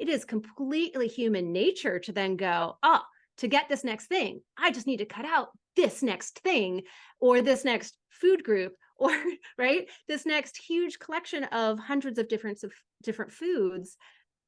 it is completely human nature to then go, oh, to get this next thing, I just need to cut out this next thing or this next food group or right, this next huge collection of hundreds of different foods.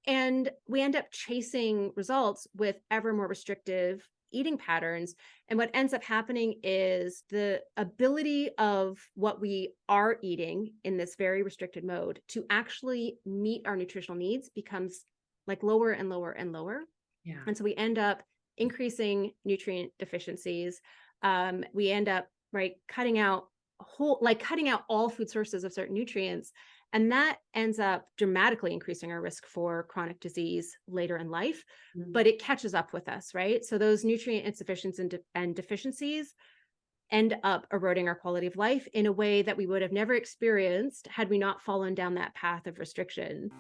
And we end up chasing results with ever more restrictive eating patterns. And what ends up happening is the ability of what we are eating in this very restricted mode to actually meet our nutritional needs becomes like lower and lower and lower. Yeah. And so we end up increasing nutrient deficiencies. We end up cutting out all food sources of certain nutrients. And that ends up dramatically increasing our risk for chronic disease later in life, but it catches up with us, right? So those nutrient insufficiencies and deficiencies end up eroding our quality of life in a way that we would have never experienced had we not fallen down that path of restriction.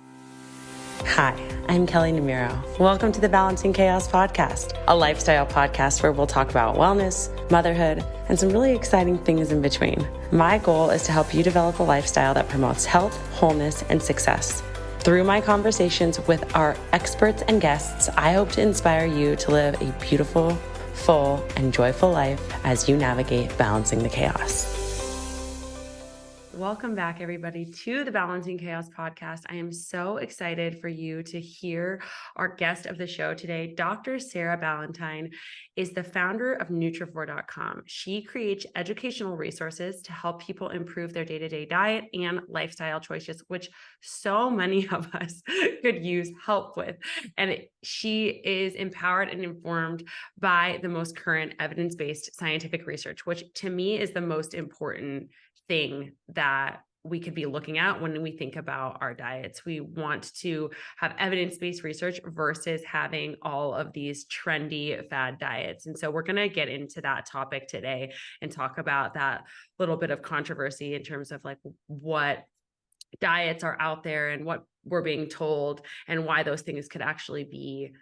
Hi, I'm Kelly Namiro. Welcome to the Balancing Chaos podcast, a lifestyle podcast where we'll talk about wellness, motherhood, and some really exciting things in between. My goal is to help you develop a lifestyle that promotes health, wholeness, and success. Through my conversations with our experts and guests, I hope to inspire you to live a beautiful, full, and joyful life as you navigate balancing the chaos. Welcome back, everybody, to the Balancing Chaos podcast. I am so excited for you to hear our guest of the show today. Dr. Sarah Ballantyne is the founder of Nutrivore.com. She creates educational resources to help people improve their day-to-day diet and lifestyle choices, which so many of us could use help with. And she is empowered and informed by the most current evidence-based scientific research, which to me is the most important thing that we could be looking at when we think about our diets. We want to have evidence-based research versus having all of these trendy fad diets. And so we're going to get into that topic today and talk about that little bit of controversy in terms of like what diets are out there and what we're being told and why those things could actually be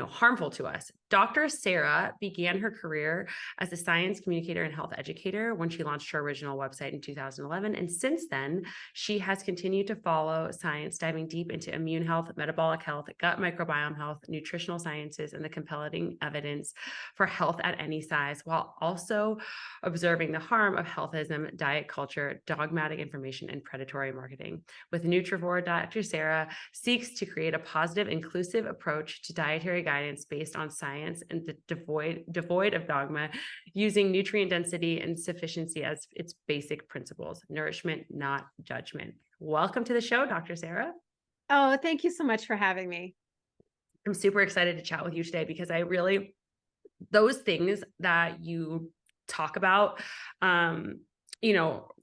harmful to us. Dr. Sarah began her career as a science communicator and health educator when she launched her original website in 2011. And since then, she has continued to follow science, diving deep into immune health, metabolic health, gut microbiome health, nutritional sciences, and the compelling evidence for health at any size, while also observing the harm of healthism, diet culture, dogmatic information, and predatory marketing. With Nutrivore, Dr. Sarah seeks to create a positive, inclusive approach to dietary guidance based on science and devoid of dogma, using nutrient density and sufficiency as its basic principles. Nourishment, not judgment. Welcome to the show, Dr. Sarah. Oh, thank you so much for having me. I'm super excited to chat with you today because those things that you talk about,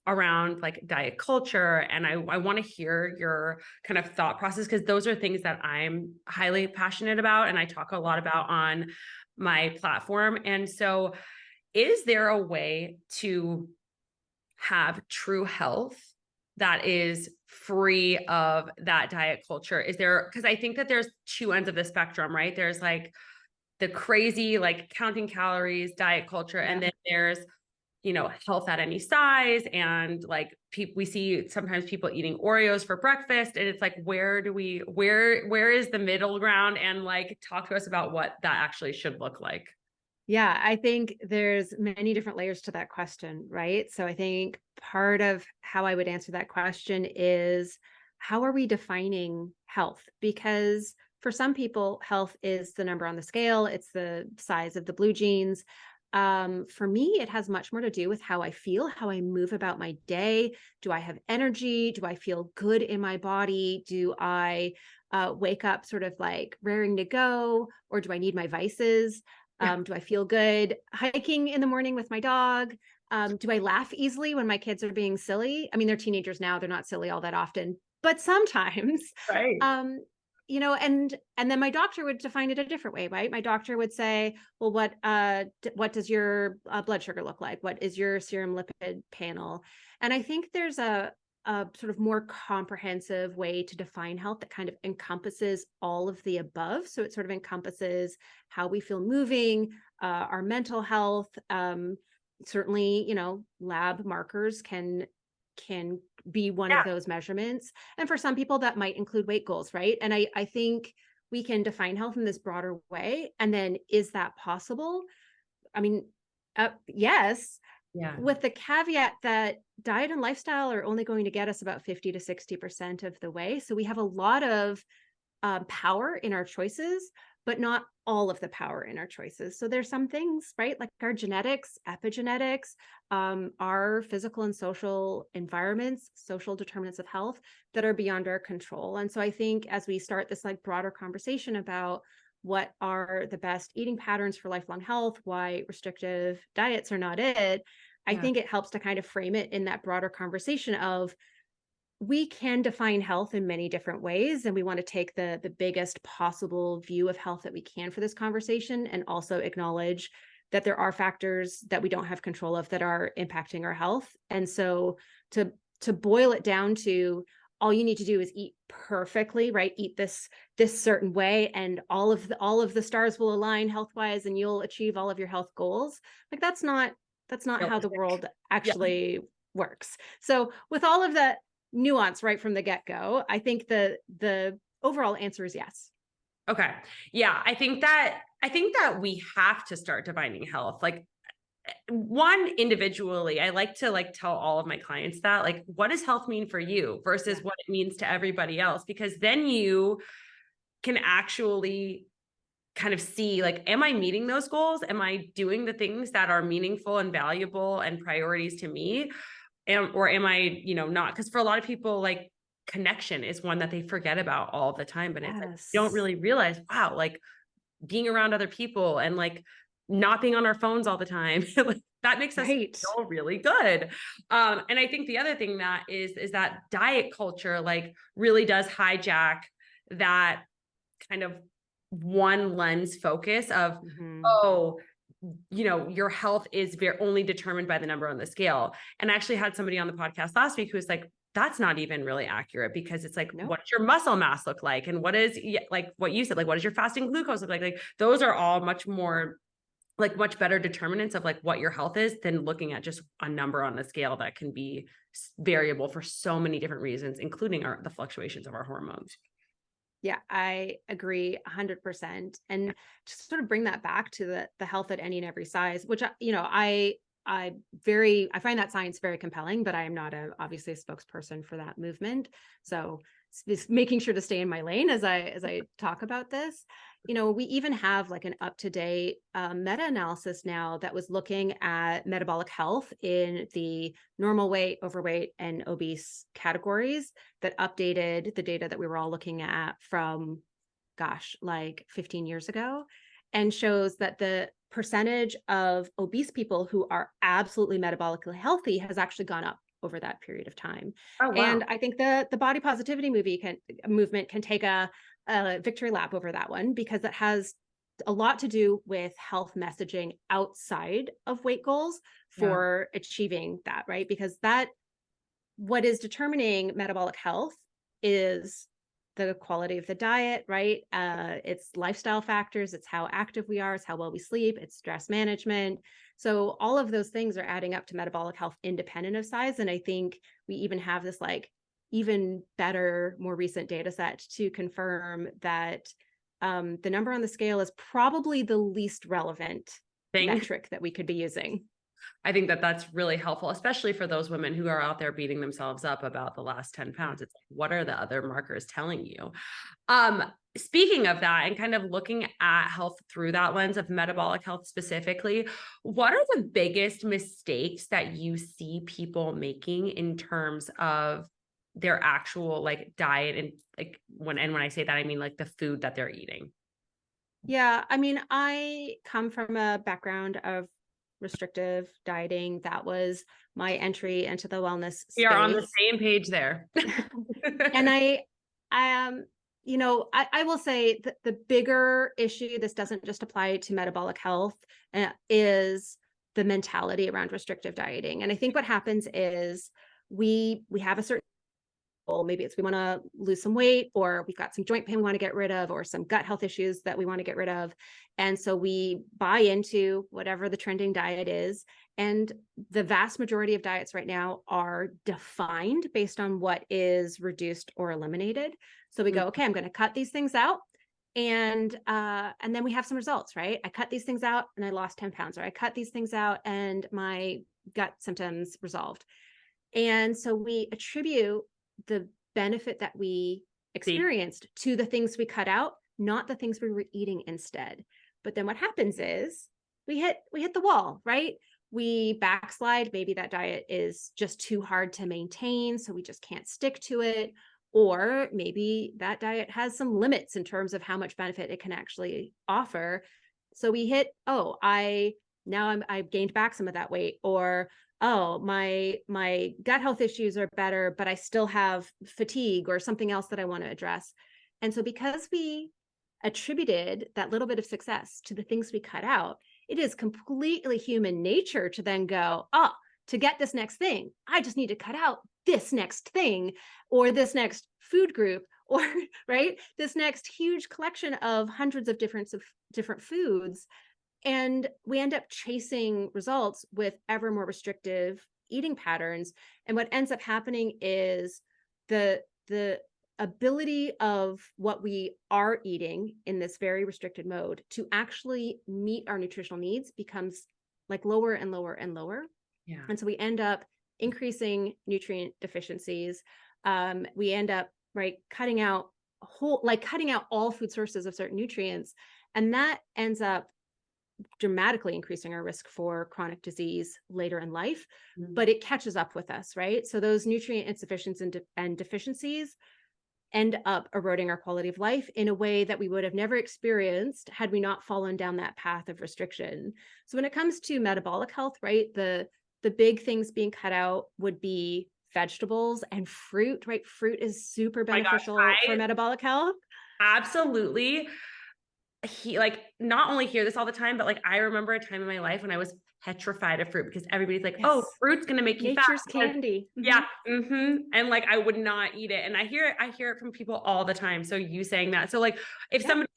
around like diet culture. And I want to hear your kind of thought process, because those are things that I'm highly passionate about and I talk a lot about on my platform. And so is there a way to have true health that is free of that diet culture? Because I think that there's two ends of the spectrum, right? There's like the crazy, like counting calories, diet culture. Yeah. And then there's health at any size. And like we see sometimes people eating Oreos for breakfast, and it's like, where is the middle ground? And like, talk to us about what that actually should look like. Yeah, I think there's many different layers to that question, right? So I think part of how I would answer that question is, how are we defining health? Because for some people, health is the number on the scale, it's the size of the blue jeans. For me, it has much more to do with how I feel, how I move about my day. Do I have energy? Do I feel good in my body? Do I wake up sort of like raring to go, or do I need my vices? Do I feel good hiking in the morning with my dog? Do I laugh easily when my kids are being silly? I mean, they're teenagers now, they're not silly all that often, but sometimes. Right. And then my doctor would define it a different way, right? My doctor would say, well, what does your blood sugar look like? What is your serum lipid panel? And I think there's a sort of more comprehensive way to define health that kind of encompasses all of the above. So it sort of encompasses how we feel moving, our mental health. Certainly, lab markers can be one of those measurements. And for some people that might include weight goals, right? And I think we can define health in this broader way. And then is that possible? I mean, yes, Yeah. with the caveat that diet and lifestyle are only going to get us about 50 to 60% of the way. So we have a lot of power in our choices, but not all of the power in our choices. So there's some things, right? Like our genetics, epigenetics, our physical and social environments, social determinants of health that are beyond our control. And so I think as we start this like broader conversation about what are the best eating patterns for lifelong health, why restrictive diets are not it, I Yeah. think it helps to kind of frame it in that broader conversation of we can define health in many different ways, and we want to take the biggest possible view of health that we can for this conversation, and also acknowledge that there are factors that we don't have control of that are impacting our health. And so to boil it down to all you need to do is eat perfectly, right? Eat this certain way, and all of the stars will align health wise, and you'll achieve all of your health goals. Like that's not how the Realistic. world Yeah. actually works. So with all of that nuance right from the get-go, I think the overall answer is yes. Okay. Yeah. I think that we have to start defining health. Like one individually, I like to like tell all of my clients that like, what does health mean for you versus Yeah. what it means to everybody else? Because then you can actually kind of see like, am I meeting those goals? Am I doing the things that are meaningful and valuable and priorities to me? Or am I, not? Because for a lot of people, like connection is one that they forget about all the time. But it's like, you don't Yes. really realize, wow, like being around other people and like not being on our phones all the time, like that makes us Right. feel really good. And I think the other thing that is that diet culture like really does hijack that kind of one lens focus of, Mhm. oh, your health is very only determined by the number on the scale. And I actually had somebody on the podcast last week who was like, that's not even really accurate because it's like, Nope. what does your muscle mass look like? And what is like what you said, like, what does your fasting glucose look like? Like those are all much more like much better determinants of like what your health is than looking at just a number on the scale that can be variable for so many different reasons, including the fluctuations of our hormones. Yeah, I agree 100%. And just sort of bring that back to the health at any and every size, which I find that science very compelling, but I am not obviously a spokesperson for that movement. So it's making sure to stay in my lane as I talk about this. We even have like an up-to-date meta-analysis now that was looking at metabolic health in the normal weight, overweight, and obese categories that updated the data that we were all looking at from, gosh, like 15 years ago, and shows that the percentage of obese people who are absolutely metabolically healthy has actually gone up over that period of time. Oh, wow. And I think the body positivity movement can take a victory lap over that one, because it has a lot to do with health messaging outside of weight goals Yeah. for achieving that, right? Because that what is determining metabolic health is the quality of the diet, right? It's lifestyle factors, it's how active we are, it's how well we sleep, it's stress management. So all of those things are adding up to metabolic health independent of size. And I think we even have this like even better, more recent data set to confirm that the number on the scale is probably the least relevant Thing. metric that we could be using. I think that that's really helpful, especially for those women who are out there beating themselves up about the last 10 Yeah. pounds. It's like, what are the other markers telling you? Um, Speaking of that and kind of looking at health through that lens of metabolic health specifically, what are the biggest mistakes that you see people making in terms of their actual like diet and like when I say that I mean like the food that they're eating? Yeah, I mean, I come from a background of restrictive dieting. That was my entry into the wellness We are on the space. same page there. And I will say that the bigger issue, this doesn't just apply to metabolic health, is the mentality around restrictive dieting. And I think what happens is we have a certain goal. Maybe it's we want to lose some weight, or we've got some joint pain we want to get rid of, or some gut health issues that we want to get rid of. And so we buy into whatever the trending diet is. And the vast majority of diets right now are defined based on what is reduced or eliminated. So we go, okay, I'm going to cut these things out. And then we have some results, right? I cut these things out and I lost 10 pounds, or I cut these things out and my gut symptoms resolved. And so we attribute the benefit that we See, experienced to the things we cut out, not the things we were eating instead. But then what happens is we hit the wall, right? We backslide. Maybe that diet is just too hard to maintain, so we just can't stick to it. Or maybe that diet has some limits in terms of how much benefit it can actually offer. So we hit, oh, I've gained back some of that weight, or oh, my gut health issues are better, but I still have fatigue or something else that I want to address. And so because we attributed that little bit of success to the things we cut out, it is completely human nature to then go, oh, to get this next thing, I just need to cut out this next thing, or this next food group, or right, this next huge collection of hundreds of different foods. And we end up chasing results with ever more restrictive eating patterns. And what ends up happening is the ability of what we are eating in this very restricted mode to actually meet our nutritional needs becomes like lower and lower and lower. yeah. And so we end up increasing nutrient deficiencies. We end up, right, cutting out all food sources of certain nutrients. And that ends up dramatically increasing our risk for chronic disease later in life, but it catches up with us, right? So those nutrient insufficiencies and deficiencies end up eroding our quality of life in a way that we would have never experienced had we not fallen down that path of restriction. So when it comes to metabolic health, right, the big things being cut out would be vegetables and fruit, right? Fruit is super My gosh, beneficial for metabolic health. absolutely like not only hear this all the time, but like I remember a time in my life when I was petrified of fruit because everybody's like, oh, Yes. fruit's gonna make you fat. Nature's candy. Yeah. And like I would not eat it. And I hear it from people all the time. So you saying that. So like if Yeah. somebody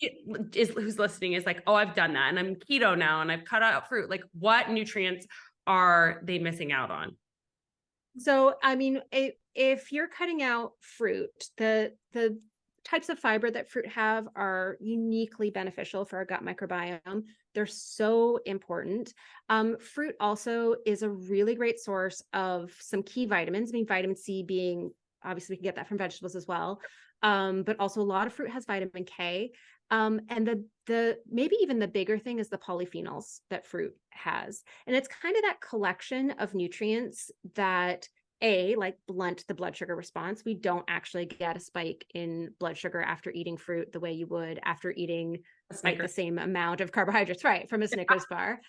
is who's listening is like, oh, I've done that and I'm keto now and I've cut out fruit, like what nutrients are they missing out on? So, I mean, if you're cutting out fruit, the types of fiber that fruit have are uniquely beneficial for our gut microbiome. They're so important. Fruit also is a really great source of some key vitamins. I mean, vitamin C being, obviously we can get that from vegetables as well. But also a lot of fruit has vitamin K. And the maybe even the bigger thing is the polyphenols that fruit has. And it's kind of that collection of nutrients that like blunt the blood sugar response. We don't actually get a spike in blood sugar after eating fruit the way you would after eating the same amount of carbohydrates, right, from a Snickers bar.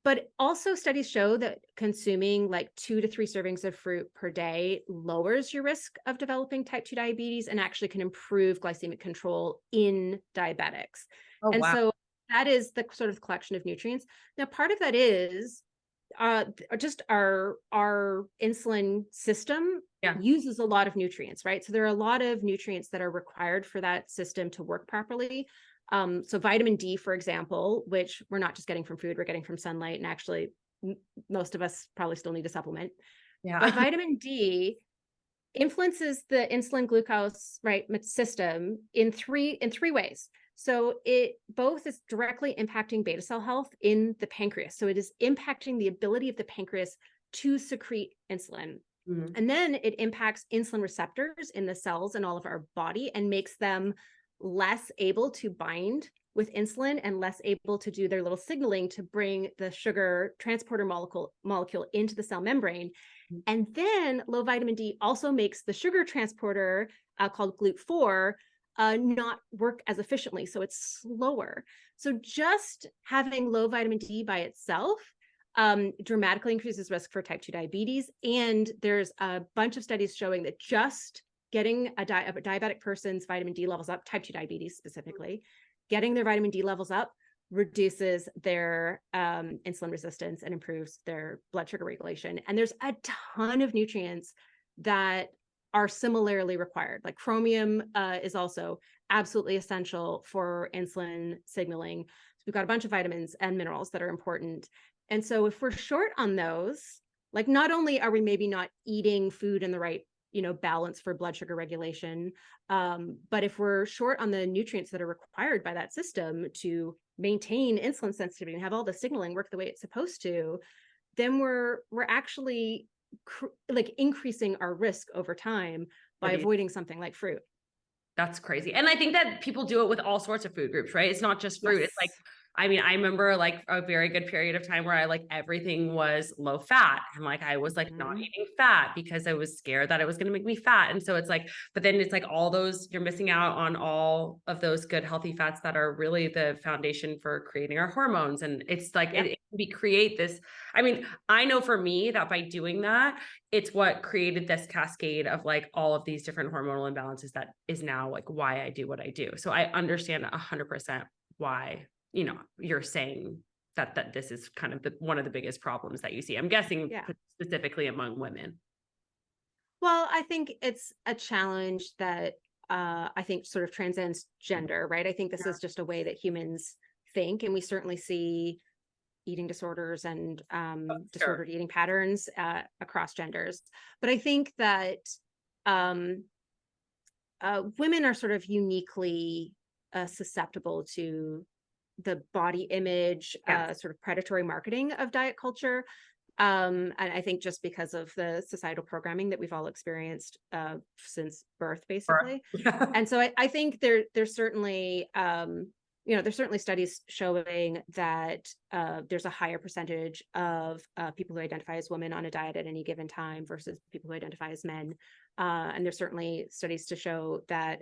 But also studies show that consuming like 2 to 3 servings of fruit per day lowers your risk of developing type 2 diabetes and actually can improve glycemic control in diabetics. Oh, And wow. so that is the sort of collection of nutrients. Now, part of that is just our insulin system Yeah. uses a lot of nutrients, right? So there are a lot of nutrients that are required for that system to work properly. So vitamin D, for example, which we're not just getting from food, we're getting from sunlight, and actually most of us probably still need a supplement. Yeah. But vitamin D influences the insulin glucose system in three ways. So it both is directly impacting beta cell health in the pancreas. So it is impacting the ability of the pancreas to secrete insulin. And then it impacts insulin receptors in the cells in all of our body and makes them less able to bind with insulin and less able to do their little signaling to bring the sugar transporter molecule into the cell membrane. And then low vitamin D also makes the sugar transporter called GLUT4 not work as efficiently. So it's slower. So just having low vitamin D by itself dramatically increases risk for type 2 diabetes. And there's a bunch of studies showing that just getting a diabetic person's vitamin D levels up, type 2 diabetes specifically, getting their vitamin D levels up reduces their insulin resistance and improves their blood sugar regulation. And there's a ton of nutrients that are similarly required. Like chromium is also absolutely essential for insulin signaling. So we've got a bunch of vitamins and minerals that are important. And so if we're short on those, like not only are we maybe not eating food in the right balance for blood sugar regulation. But if we're short on the nutrients that are required by that system to maintain insulin sensitivity and have all the signaling work the way it's supposed to, then we're actually like increasing our risk over time by avoiding something like fruit. That's crazy. And I think that people do it with all sorts of food groups, right? It's not just fruit. Yes. It's like, I mean, I remember like a very good period of time where I like everything was low fat. And like I was like not eating fat because I was scared that it was going to make me fat. And so it's like, but then it's like all those, you're missing out on all of those good healthy fats that are really the foundation for creating our hormones. And it's like it create this. I mean, I know for me that by doing that, it's what created this cascade of like all of these different hormonal imbalances that is now like why I do what I do. So I understand 100% why, you're saying that this is kind of one of the biggest problems that you see. I'm guessing specifically among women. Well, I think it's a challenge that I think sort of transcends gender, right? I think this is just a way that humans think, and we certainly see eating disorders and disordered eating patterns across genders. But I think that women are sort of uniquely susceptible to the body image, sort of predatory marketing of diet culture. And I think just because of the societal programming that we've all experienced since birth, basically. And so I think there's certainly, there's certainly studies showing that there's a higher percentage of people who identify as women on a diet at any given time versus people who identify as men. And there's certainly studies to show that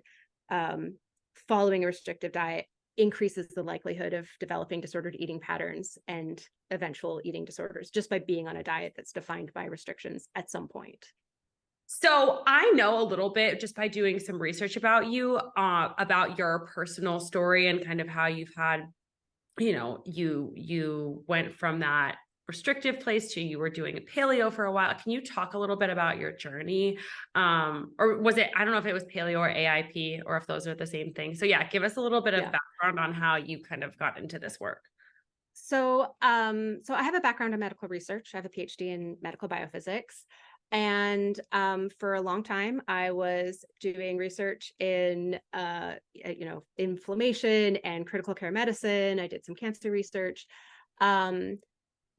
following a restrictive diet increases the likelihood of developing disordered eating patterns and eventual eating disorders just by being on a diet that's defined by restrictions at some point. So I know a little bit just by doing some research about you, about your personal story and kind of how you've had, you went from that restrictive place to you were doing a paleo for a while. Can you talk a little bit about your journey? Or was it, I don't know if it was paleo or AIP or if those are the same thing. So yeah, give us a little bit of background on how you kind of got into this work. So I have a background in medical research. I have a PhD in medical biophysics. And for a long time, I was doing research in, inflammation and critical care medicine. I did some cancer research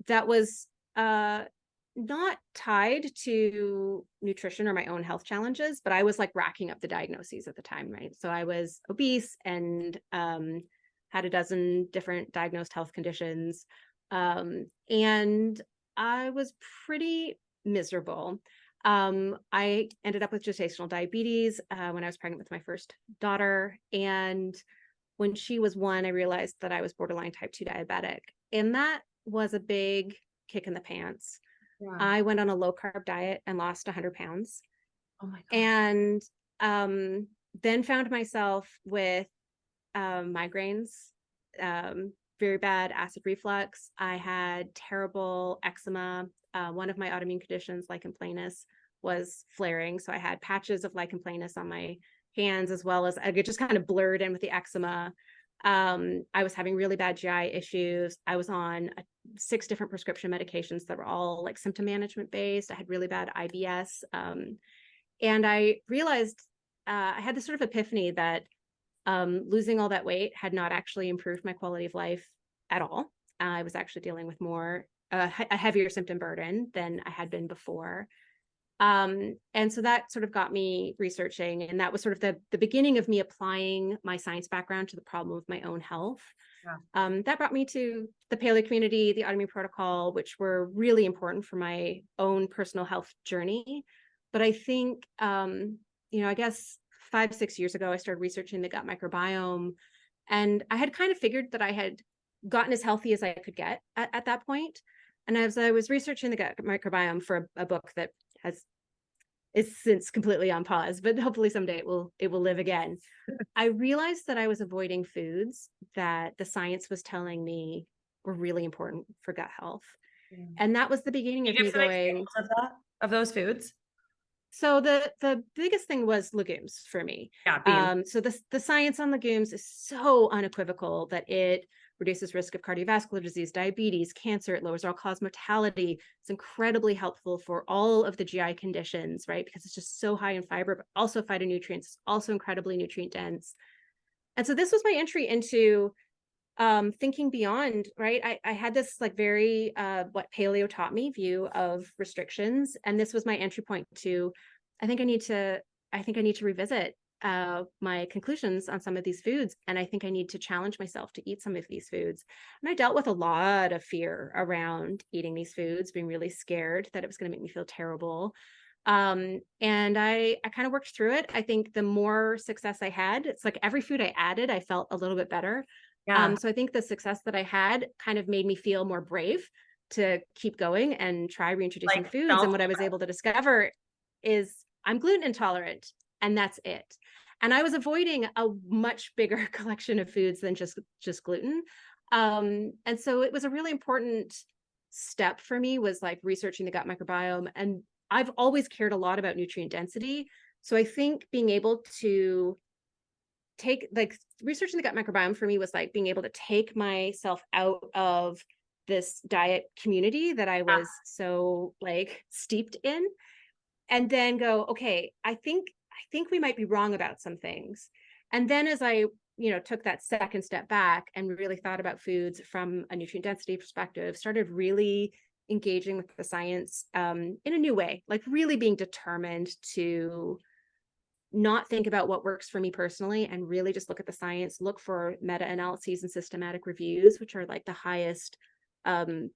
that was not tied to nutrition or my own health challenges, but I was like racking up the diagnoses at the time, right? So I was obese and had a dozen different diagnosed health conditions. And I was pretty miserable. I ended up with gestational diabetes when I was pregnant with my first daughter. And when she was 1, I realized that I was borderline type 2 diabetic. And that was a big kick in the pants. Wow. I went on a low carb diet and lost 100 pounds. Oh my God. And then found myself with migraines, very bad acid reflux. I had terrible eczema. One of my autoimmune conditions, lichen planus, was flaring. So I had patches of lichen planus on my hands, as well as it just kind of blurred in with the eczema. I was having really bad GI issues. I was on 6 different prescription medications that were all like symptom management based. I had really bad IBS. And I realized I had this sort of epiphany that losing all that weight had not actually improved my quality of life at all. I was actually dealing with a heavier symptom burden than I had been before. And so that sort of got me researching, and that was sort of the beginning of me applying my science background to the problem of my own health. Yeah. That brought me to the paleo community, the autoimmune protocol, which were really important for my own personal health journey. But I think, I guess 5-6 years ago, I started researching the gut microbiome, and I had kind of figured that I had gotten as healthy as I could get at that point. And as I was researching the gut microbiome for a book that is since completely on pause, but hopefully someday it will live again, I realized that I was avoiding foods that the science was telling me were really important for gut health. And that was the beginning of me going, of those foods. So the biggest thing was legumes for me. Yeah, beans. So the science on legumes is so unequivocal that it reduces risk of cardiovascular disease, diabetes, cancer. It lowers all-cause mortality. It's incredibly helpful for all of the GI conditions, right? Because it's just so high in fiber, but also phytonutrients. It's also incredibly nutrient dense. And so this was my entry into thinking beyond, right? I had this like very what paleo taught me view of restrictions, and this was my entry point to i think i need to I think I need to revisit my conclusions on some of these foods, and I think I need to challenge myself to eat some of these foods. And I dealt with a lot of fear around eating these foods, being really scared that it was going to make me feel terrible. And I kind of worked through it. I think the more success I had, it's like every food I added, I felt a little bit better. Yeah. So I think the success that I had kind of made me feel more brave to keep going and try reintroducing Like foods. And self. what I was able to discover is I'm gluten intolerant, and that's it. And I was avoiding a much bigger collection of foods than just gluten. And so it was a really important step for me, was like researching the gut microbiome. And I've always cared a lot about nutrient density. So I think being able to take like researching the gut microbiome for me was like being able to take myself out of this diet community that I Yeah. was so like steeped in, and then go, okay, I think we might be wrong about some things. And then as I, took that second step back and really thought about foods from a nutrient density perspective, started really engaging with the science in a new way, like really being determined to not think about what works for me personally and really just look at the science, look for meta-analyses and systematic reviews, which are like the highest um,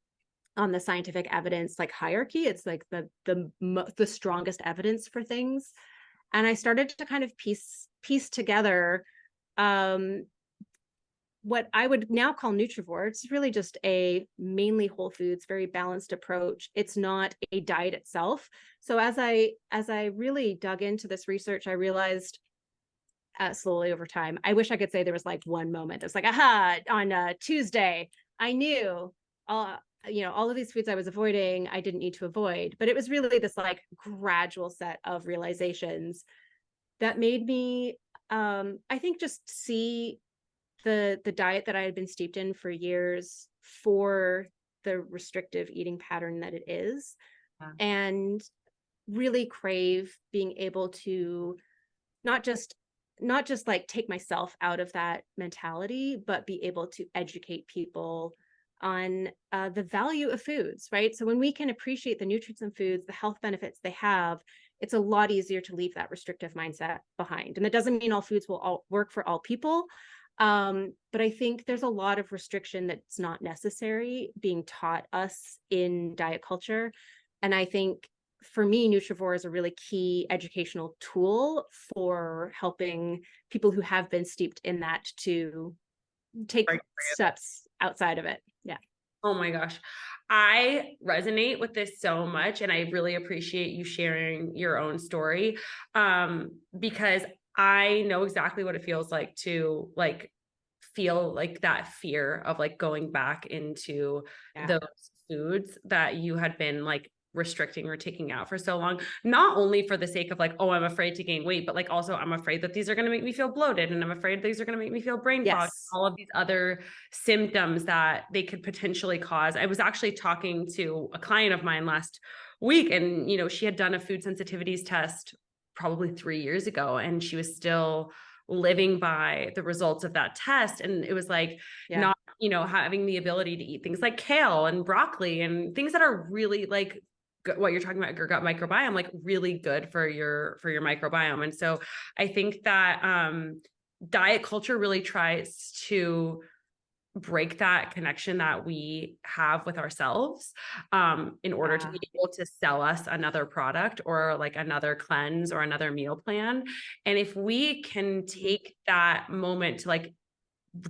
on the scientific evidence like hierarchy. It's like the strongest evidence for things. And I started to kind of piece together um, what I would now call Nutrivore. It's really just a mainly whole foods, very balanced approach. It's not a diet itself. So as I really dug into this research, I realized slowly over time, I wish I could say there was like one moment that's like, aha, on Tuesday, I knew all all of these foods I was avoiding, I didn't need to avoid. But it was really this like gradual set of realizations that made me I think just see the diet that I had been steeped in for years for the restrictive eating pattern that it is, Yeah. and really crave being able to not just not just like take myself out of that mentality, but be able to educate people on the value of foods, right? So when we can appreciate the nutrients in foods, the health benefits they have, it's a lot easier to leave that restrictive mindset behind. And that doesn't mean all foods will all work for all people. But I think there's a lot of restriction that's not necessary being taught us in diet culture. And I think for me, Nutrivore is a really key educational tool for helping people who have been steeped in that to take Right. steps outside of it. Yeah. Oh my gosh. I resonate with this so much, and I really appreciate you sharing your own story, because I know exactly what it feels like to like feel like that fear of like going back into Yeah. those foods that you had been like restricting or taking out for so long, not only for the sake of like, oh, I'm afraid to gain weight, but like also I'm afraid that these are going to make me feel bloated, and I'm afraid these are going to make me feel brain fog, Yes. all of these other symptoms that they could potentially cause. I was actually talking to a client of mine last week, and she had done a food sensitivities test probably 3 years ago, and she was still living by the results of that test. And it was like Yeah. not, having the ability to eat things like kale and broccoli and things that are really like what you're talking about, your gut microbiome, like really good for your microbiome. And so I think that diet culture really tries to break that connection that we have with ourselves in order to Yeah. be able to sell us another product or like another cleanse or another meal plan. And if we can take that moment to like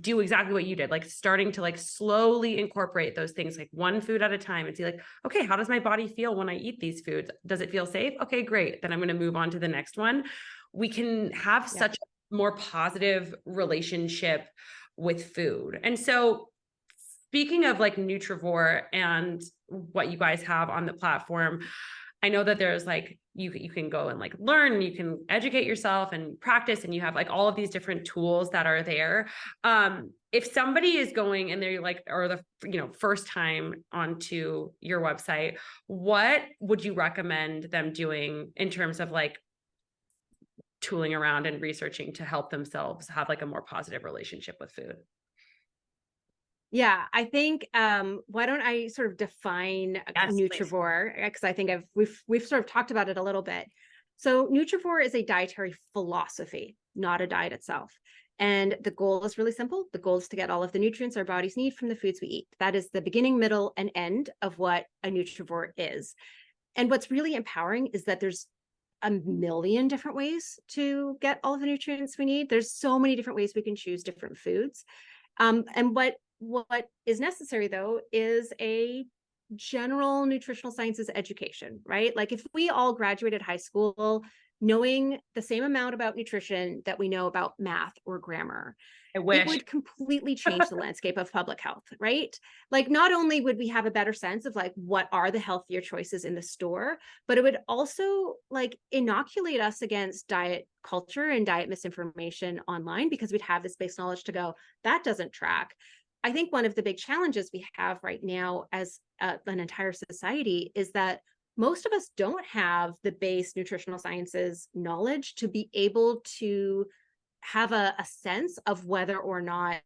do exactly what you did, like starting to like slowly incorporate those things, like one food at a time, and see like, okay, how does my body feel when I eat these foods? Does it feel safe? Okay, great. Then I'm going to move on to the next one. We can have Yeah. such a more positive relationship with food. And so speaking of like Nutrivore and what you guys have on the platform, I know that there's like, you can go and like learn, you can educate yourself and practice, and you have like all of these different tools that are there. If somebody is going and they're like, or the, first time onto your website, what would you recommend them doing in terms of like tooling around and researching to help themselves have like a more positive relationship with food? Yeah, I think why don't I sort of define Yes, please. Nutrivore, because I think we've sort of talked about it a little bit. So Nutrivore is a dietary philosophy, not a diet itself. And the goal is really simple. The goal is to get all of the nutrients our bodies need from the foods we eat. That is the beginning, middle, and end of what a Nutrivore is. And what's really empowering is that there's a million different ways to get all of the nutrients we need. There's so many different ways we can choose different foods. And what is necessary though is a general nutritional sciences education, right? Like if we all graduated high school knowing the same amount about nutrition that we know about math or grammar, I it wish. would completely change the landscape of public health, right? Like not only would we have a better sense of like what are the healthier choices in the store, but it would also like inoculate us against diet culture and diet misinformation online, because we'd have this base knowledge to go, that doesn't track. I think one of the big challenges we have right now as an entire society is that most of us don't have the base nutritional sciences knowledge to be able to have a sense of whether or not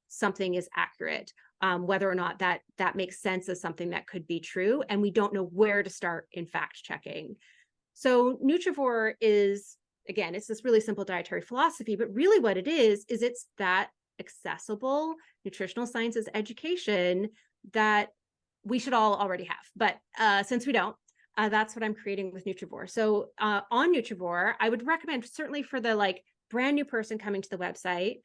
something is accurate, whether or not that makes sense as something that could be true, and we don't know where to start in fact checking. So Nutrivore is, again, it's this really simple dietary philosophy, but really what it is it's that accessible nutritional sciences education that we should all already have. But since we don't, that's what I'm creating with Nutrivore. So on Nutrivore, I would recommend certainly for the like brand new person coming to the website,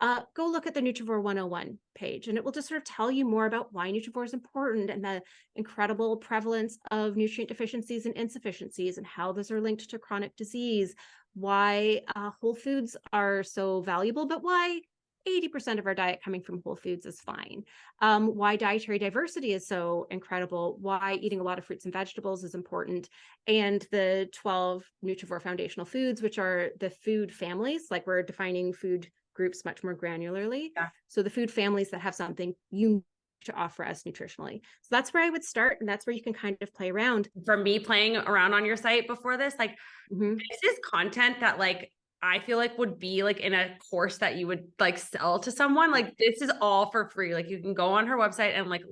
go look at the Nutrivore 101 page, and it will just sort of tell you more about why Nutrivore is important and the incredible prevalence of nutrient deficiencies and insufficiencies and how those are linked to chronic disease, why whole foods are so valuable, but why 80% of our diet coming from whole foods is fine. Why dietary diversity is so incredible, why eating a lot of fruits and vegetables is important, and the 12 Nutrivore foundational foods, which are the food families, like we're defining food groups much more granularly. Yeah. So the food families that have something unique to offer us nutritionally. So that's where I would start, and that's where you can kind of play around. For me, playing around on your site before this, like Mm-hmm. this is content that like I feel like would be like in a course that you would like sell to someone. Like this is all for free. Like you can go on her website and like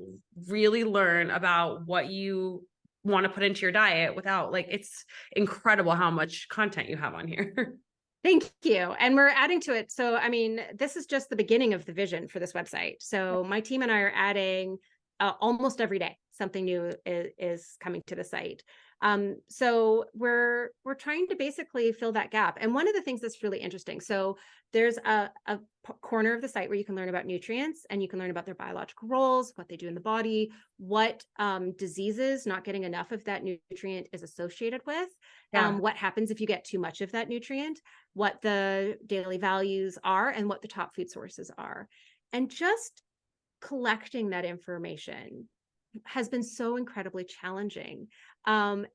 really learn about what you want to put into your diet without like, it's incredible how much content you have on here. Thank you. And we're adding to it. So, I mean, this is just the beginning of the vision for this website. So my team and I are adding almost every day, something new is coming to the site. So we're trying to basically fill that gap. And one of the things that's really interesting, so there's a corner of the site where you can learn about nutrients, and you can learn about their biological roles, what they do in the body, what diseases not getting enough of that nutrient is associated with, Yeah. what happens if you get too much of that nutrient, what the daily values are, and what the top food sources are. And just collecting that information has been so incredibly challenging. And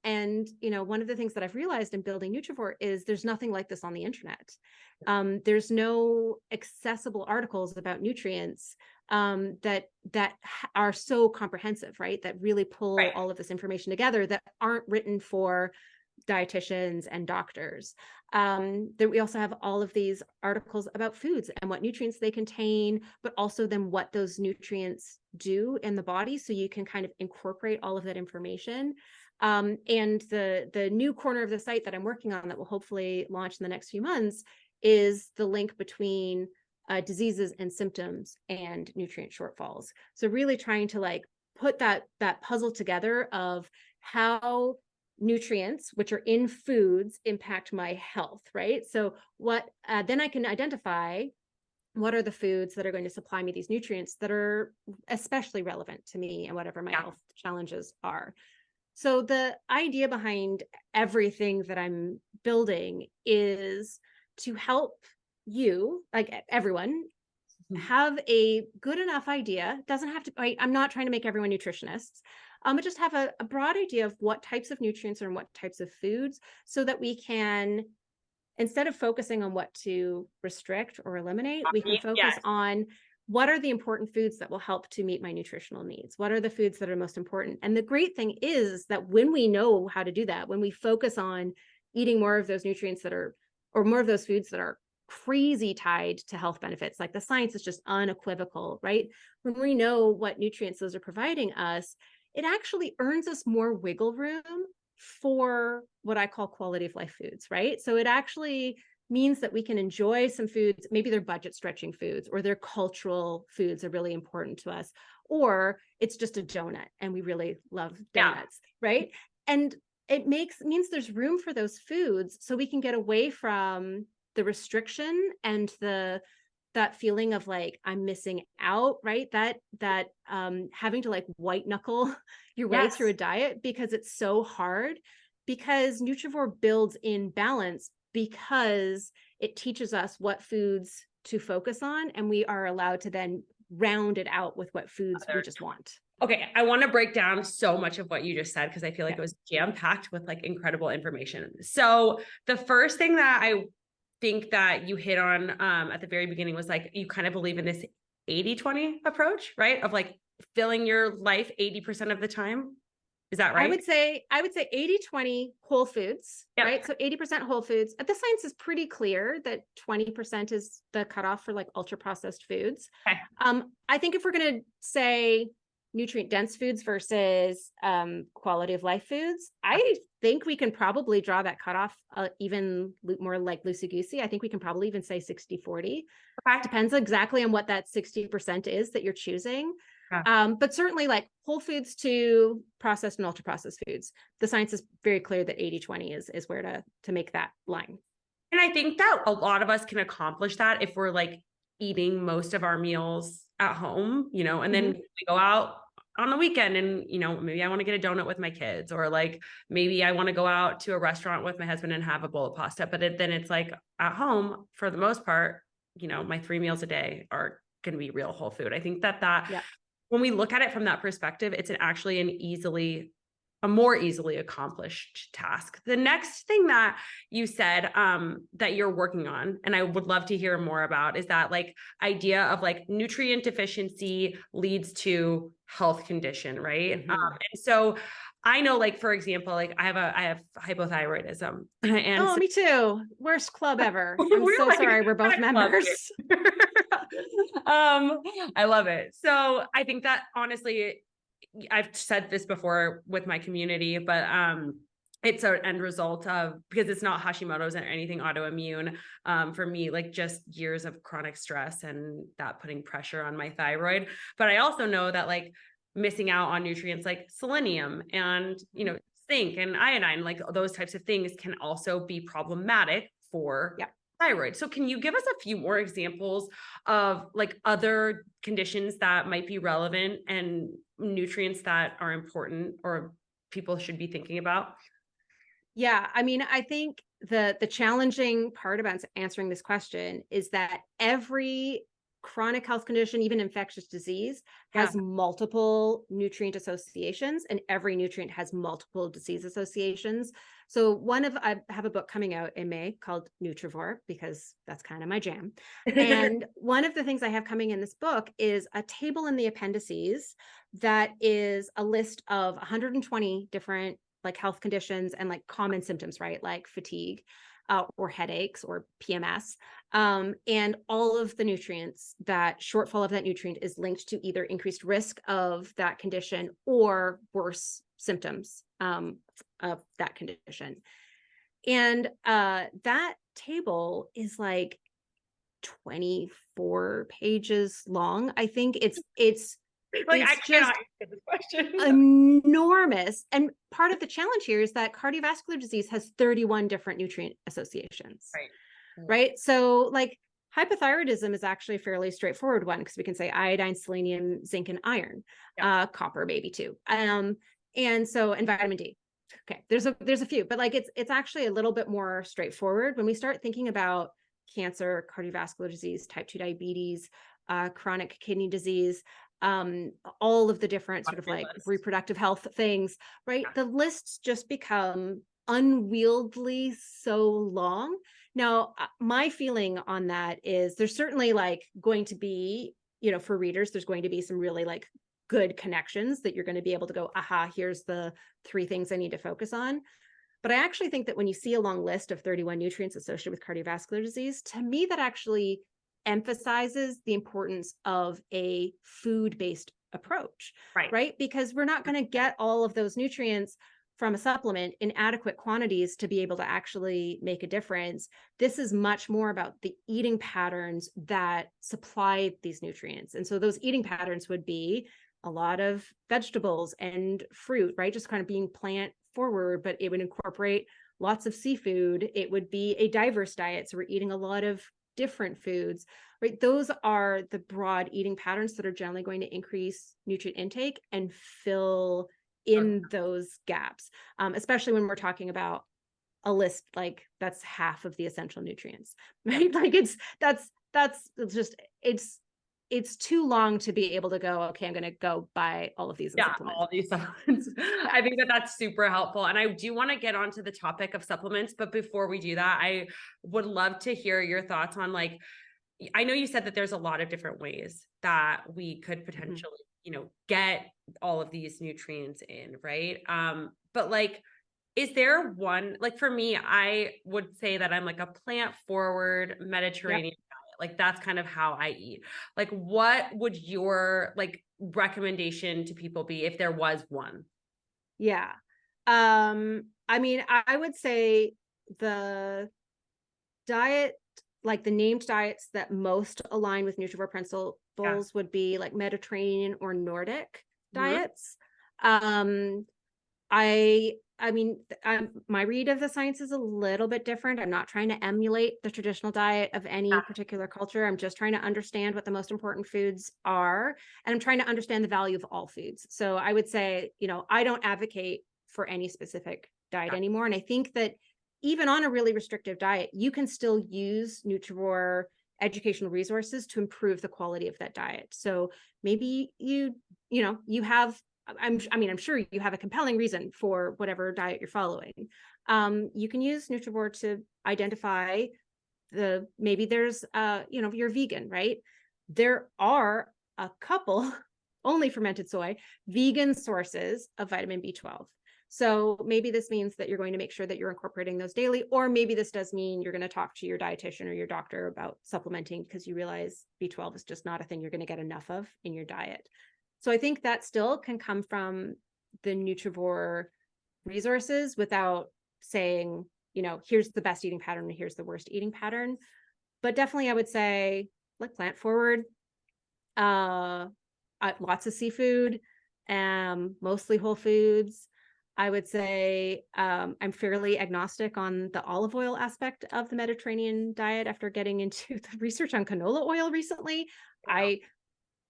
one of the things that I've realized in building Nutrivore is there's nothing like this on the internet. There's no accessible articles about nutrients that are so comprehensive, right? That really pull Right. all of this information together, that aren't written for dietitians and doctors. That we also have all of these articles about foods and what nutrients they contain, but also then what those nutrients do in the body, so you can kind of incorporate all of that information. And the new corner of the site that I'm working on that will hopefully launch in the next few months is the link between diseases and symptoms and nutrient shortfalls. So really trying to like put that puzzle together of how nutrients, which are in foods, impact my health, right? So what then I can identify what are the foods that are going to supply me these nutrients that are especially relevant to me and whatever my health challenges are. So the idea behind everything that I'm building is to help you, like everyone, have a good enough idea. Doesn't have to, I'm not trying to make everyone nutritionists, but just have a broad idea of what types of nutrients are in what types of foods, so that we can, instead of focusing on what to restrict or eliminate, we can focus Yes. on what are the important foods that will help to meet my nutritional needs? What are the foods that are most important? And the great thing is that when we know how to do that, when we focus on eating more of those nutrients that are, or more of those foods that are crazy tied to health benefits, like the science is just unequivocal, right? When we know what nutrients those are providing us, it actually earns us more wiggle room for what I call quality of life foods, right? So it actually means that we can enjoy some foods, maybe they're budget stretching foods, or their cultural foods are really important to us, or it's just a donut and we really love donuts, right? And it means there's room for those foods, so we can get away from the restriction and that feeling of like I'm missing out, right? That having to like white knuckle your way through a diet because it's so hard, because Nutrivore builds in balance because it teaches us what foods to focus on, and we are allowed to then round it out with what foods we just want. Okay, I want to break down so much of what you just said because I feel like it was jam-packed with like incredible information. So the first thing that I think that you hit on at the very beginning was like you kind of believe in this 80-20 approach, right? Of like filling your life 80% of the time. Is that right? I would say 80-20 whole foods, right? So 80% whole foods. The science is pretty clear that 20% is the cutoff for like ultra processed foods. Okay. I think if we're going to say nutrient dense foods versus quality of life foods, I think we can probably draw that cutoff even more like loosey goosey. I think we can probably even say 60-40. Okay. Depends exactly on what that 60% is that you're choosing. But certainly like whole foods to processed and ultra processed foods, the science is very clear that 80-20 is where to make that line. And I think that a lot of us can accomplish that if we're like eating most of our meals at home, you know, and then we go out on the weekend and, you know, maybe I want to get a donut with my kids, or like maybe I want to go out to a restaurant with my husband and have a bowl of pasta. But then it's like at home, for the most part, you know, my 3 meals a day are going to be real whole food. I think that when we look at it from that perspective, it's actually a more easily accomplished task. The next thing that you said that you're working on, and I would love to hear more about, is that like idea of like nutrient deficiency leads to health condition, right? And so I know, like, for example, like I have hypothyroidism. And me too. Worst club ever. I'm so sorry. We're both members. I love it. So I think that honestly, I've said this before with my community, but it's an end result of, because it's not Hashimoto's or anything autoimmune, for me, like just years of chronic stress and that putting pressure on my thyroid. But I also know that like missing out on nutrients like selenium and, you know, zinc and iodine, like those types of things can also be problematic for thyroid. So can you give us a few more examples of like other conditions that might be relevant and nutrients that are important or people should be thinking about? Yeah, I mean, I think the challenging part about answering this question is that every chronic health condition, even infectious disease, has multiple nutrient associations, and every nutrient has multiple disease associations. So I have a book coming out in May called Nutrivore, because that's kind of my jam. And one of the things I have coming in this book is a table in the appendices that is a list of 120 different like health conditions and like common symptoms, right? Like fatigue or headaches or PMS. And all of the nutrients, that shortfall of that nutrient is linked to either increased risk of that condition or worse symptoms of that condition. And that table is like 24 pages long. I think it's like, it's I cannot answer this question. Enormous. And part of the challenge here is that cardiovascular disease has 31 different nutrient associations. Right. So like hypothyroidism is actually a fairly straightforward one, because we can say iodine, selenium, zinc, and iron, copper maybe too. And vitamin D. Okay, there's a few, but like it's actually a little bit more straightforward when we start thinking about cancer, cardiovascular disease, type 2 diabetes, chronic kidney disease. all of the different sort of Laundry like list. reproductive health things, right? Yeah. The lists just become unwieldy so long. Now, my feeling on that is there's certainly like going to be, for readers, there's going to be some really like good connections that you're going to be able to go, aha, here's the 3 things I need to focus on. But I actually think that when you see a long list of 31 nutrients associated with cardiovascular disease, to me, that actually emphasizes the importance of a food-based approach, Right. right? Because we're not going to get all of those nutrients from a supplement in adequate quantities to be able to actually make a difference. This is much more about the eating patterns that supply these nutrients. And so those eating patterns would be a lot of vegetables and fruit, right? Just kind of being plant forward, but it would incorporate lots of seafood. It would be a diverse diet. So we're eating a lot of different foods, right? Those are the broad eating patterns that are generally going to increase nutrient intake and fill in those gaps, especially when we're talking about a list like that's half of the essential nutrients, right? Like it's too long to be able to go, okay, I'm going to go buy all of these and Yeah, supplement. all these supplements. I think that that's super helpful. And I do want to get onto the topic of supplements. But before we do that, I would love to hear your thoughts on like, I know you said that there's a lot of different ways that we could potentially, get all of these nutrients in, right? But like, is there one, like for me, I would say that I'm like a plant forward Yep. Mediterranean diet. Like that's kind of how I eat. Like what would your like recommendation to people be if there was one? Yeah. I mean, I would say the diet, like the named diets that most align with Nutrivore Yeah. principles would be like Mediterranean or Nordic Mhm. diets. Um, I mean, my read of the science is a little bit different. I'm not trying to emulate the traditional diet of any particular culture. I'm just trying to understand what the most important foods are, and I'm trying to understand the value of all foods. So I would say, I don't advocate for any specific diet Yeah. anymore. And I think that even on a really restrictive diet, you can still use Nutrivore educational resources to improve the quality of that diet. So maybe you have I'm sure you have a compelling reason for whatever diet you're following. You can use Nutrivore to identify maybe there's you're vegan, right? There are a couple only fermented soy vegan sources of vitamin B12. So maybe this means that you're going to make sure that you're incorporating those daily, or maybe this does mean you're going to talk to your dietitian or your doctor about supplementing because you realize B12 is just not a thing you're going to get enough of in your diet. So I think that still can come from the Nutrivore resources without saying, here's the best eating pattern and here's the worst eating pattern. But definitely I would say like plant forward, uh, lots of seafood, mostly whole foods. I would say I'm fairly agnostic on the olive oil aspect of the Mediterranean diet after getting into the research on canola oil recently. Wow.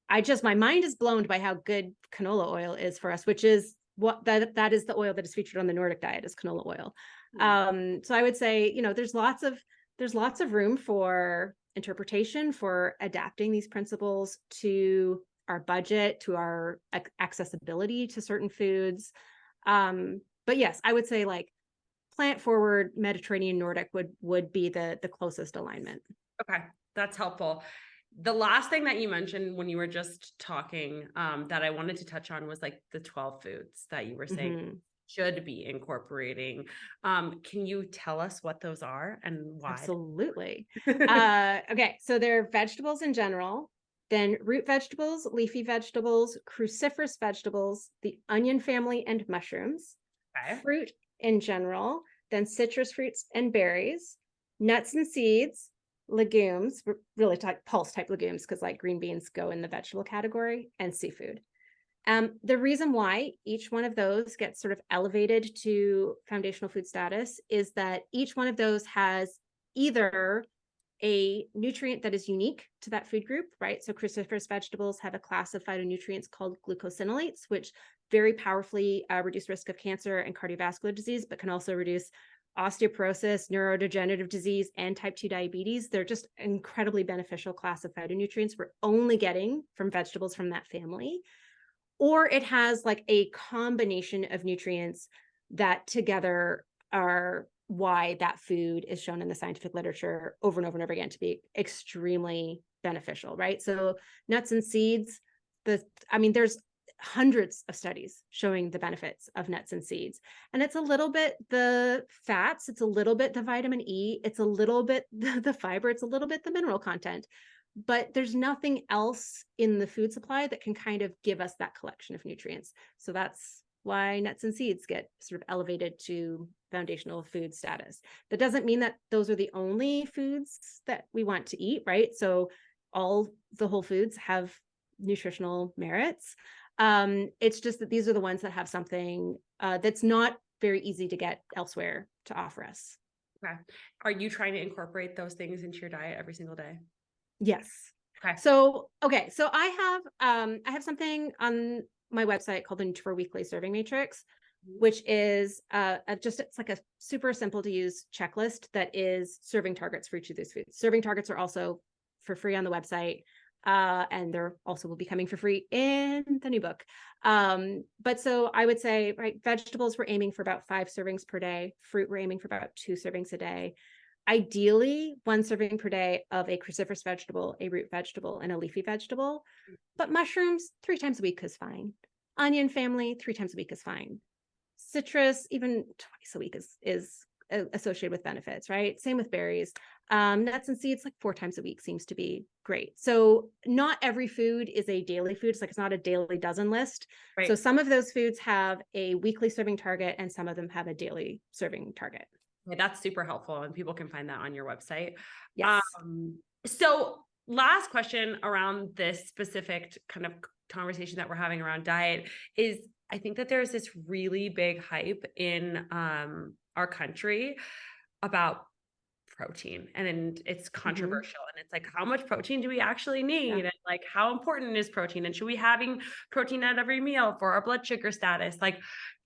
I just, my mind is blown by how good canola oil is for us, which is that is the oil that is featured on the Nordic diet is canola oil. Mm. So I would say, there's lots of room for interpretation, for adapting these principles to our budget, to our accessibility to certain foods. But yes, I would say like plant forward Mediterranean Nordic would be the closest alignment. Okay, that's helpful. The last thing that you mentioned when you were just talking, that I wanted to touch on was like the 12 foods that you were saying Mm-hmm. should be incorporating. Can you tell us what those are and why? Absolutely. Okay, so they're vegetables in general, then root vegetables, leafy vegetables, cruciferous vegetables, the onion family, and mushrooms, Okay. fruit in general, then citrus fruits and berries, nuts and seeds, legumes, really pulse type legumes, because like green beans go in the vegetable category, and seafood. The reason why each one of those gets sort of elevated to foundational food status is that each one of those has either a nutrient that is unique to that food group, right? So cruciferous vegetables have a class of phytonutrients called glucosinolates, which very powerfully reduce risk of cancer and cardiovascular disease, but can also reduce osteoporosis, neurodegenerative disease, and type 2 diabetes. They're just incredibly beneficial class of phytonutrients we're only getting from vegetables from that family. Or it has like a combination of nutrients that together are why that food is shown in the scientific literature over and over and over again to be extremely beneficial, right? So nuts and seeds, there's hundreds of studies showing the benefits of nuts and seeds. And it's a little bit the fats, it's a little bit the vitamin E, it's a little bit the fiber, it's a little bit the mineral content. But there's nothing else in the food supply that can kind of give us that collection of nutrients. So that's why nuts and seeds get sort of elevated to foundational food status. That doesn't mean that those are the only foods that we want to eat, right? So all the whole foods have nutritional merits. It's just that these are the ones that have something that's not very easy to get elsewhere to offer us. Okay. Are you trying to incorporate those things into your diet every single day? Yes. Okay. So I have something on my website called the Nutrivore Weekly Serving Matrix, which is it's like a super simple to use checklist that is serving targets for each of these foods. Serving targets are also for free on the website. And they're also will be coming for free in the new book. But so I would say, right, vegetables, we're aiming for about 5 servings per day. Fruit, we're aiming for about 2 servings a day. Ideally, 1 serving per day of a cruciferous vegetable, a root vegetable, and a leafy vegetable. But mushrooms, 3 times a week is fine. Onion family, 3 times a week is fine. Citrus, even twice a week is associated with benefits, right? Same with berries. Nuts and seeds, like 4 times a week seems to be great. So not every food is a daily food. It's not a daily dozen list. Right. So some of those foods have a weekly serving target and some of them have a daily serving target. Yeah, that's super helpful. And people can find that on your website. Yes. So last question around this specific kind of conversation that we're having around diet is, I think that there's this really big hype in our country about protein, and it's controversial. And it's like, how much protein do we actually need? Yeah. And like, how important is protein? And should we be having protein at every meal for our blood sugar status? Like,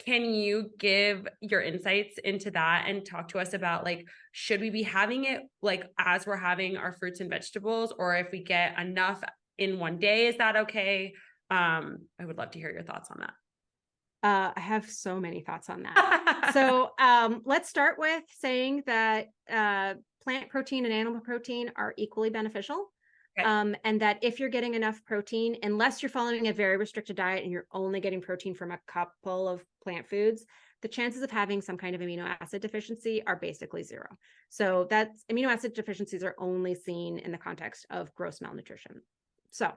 can you give your insights into that and talk to us about, like, should we be having it like as we're having our fruits and vegetables, or if we get enough in one day, is that okay? I would love to hear your thoughts on that. I have so many thoughts on that. So let's start with saying that plant protein and animal protein are equally beneficial. Okay. And that if you're getting enough protein, unless you're following a very restricted diet and you're only getting protein from a couple of plant foods, the chances of having some kind of amino acid deficiency are basically 0. So that's amino acid deficiencies are only seen in the context of gross malnutrition. So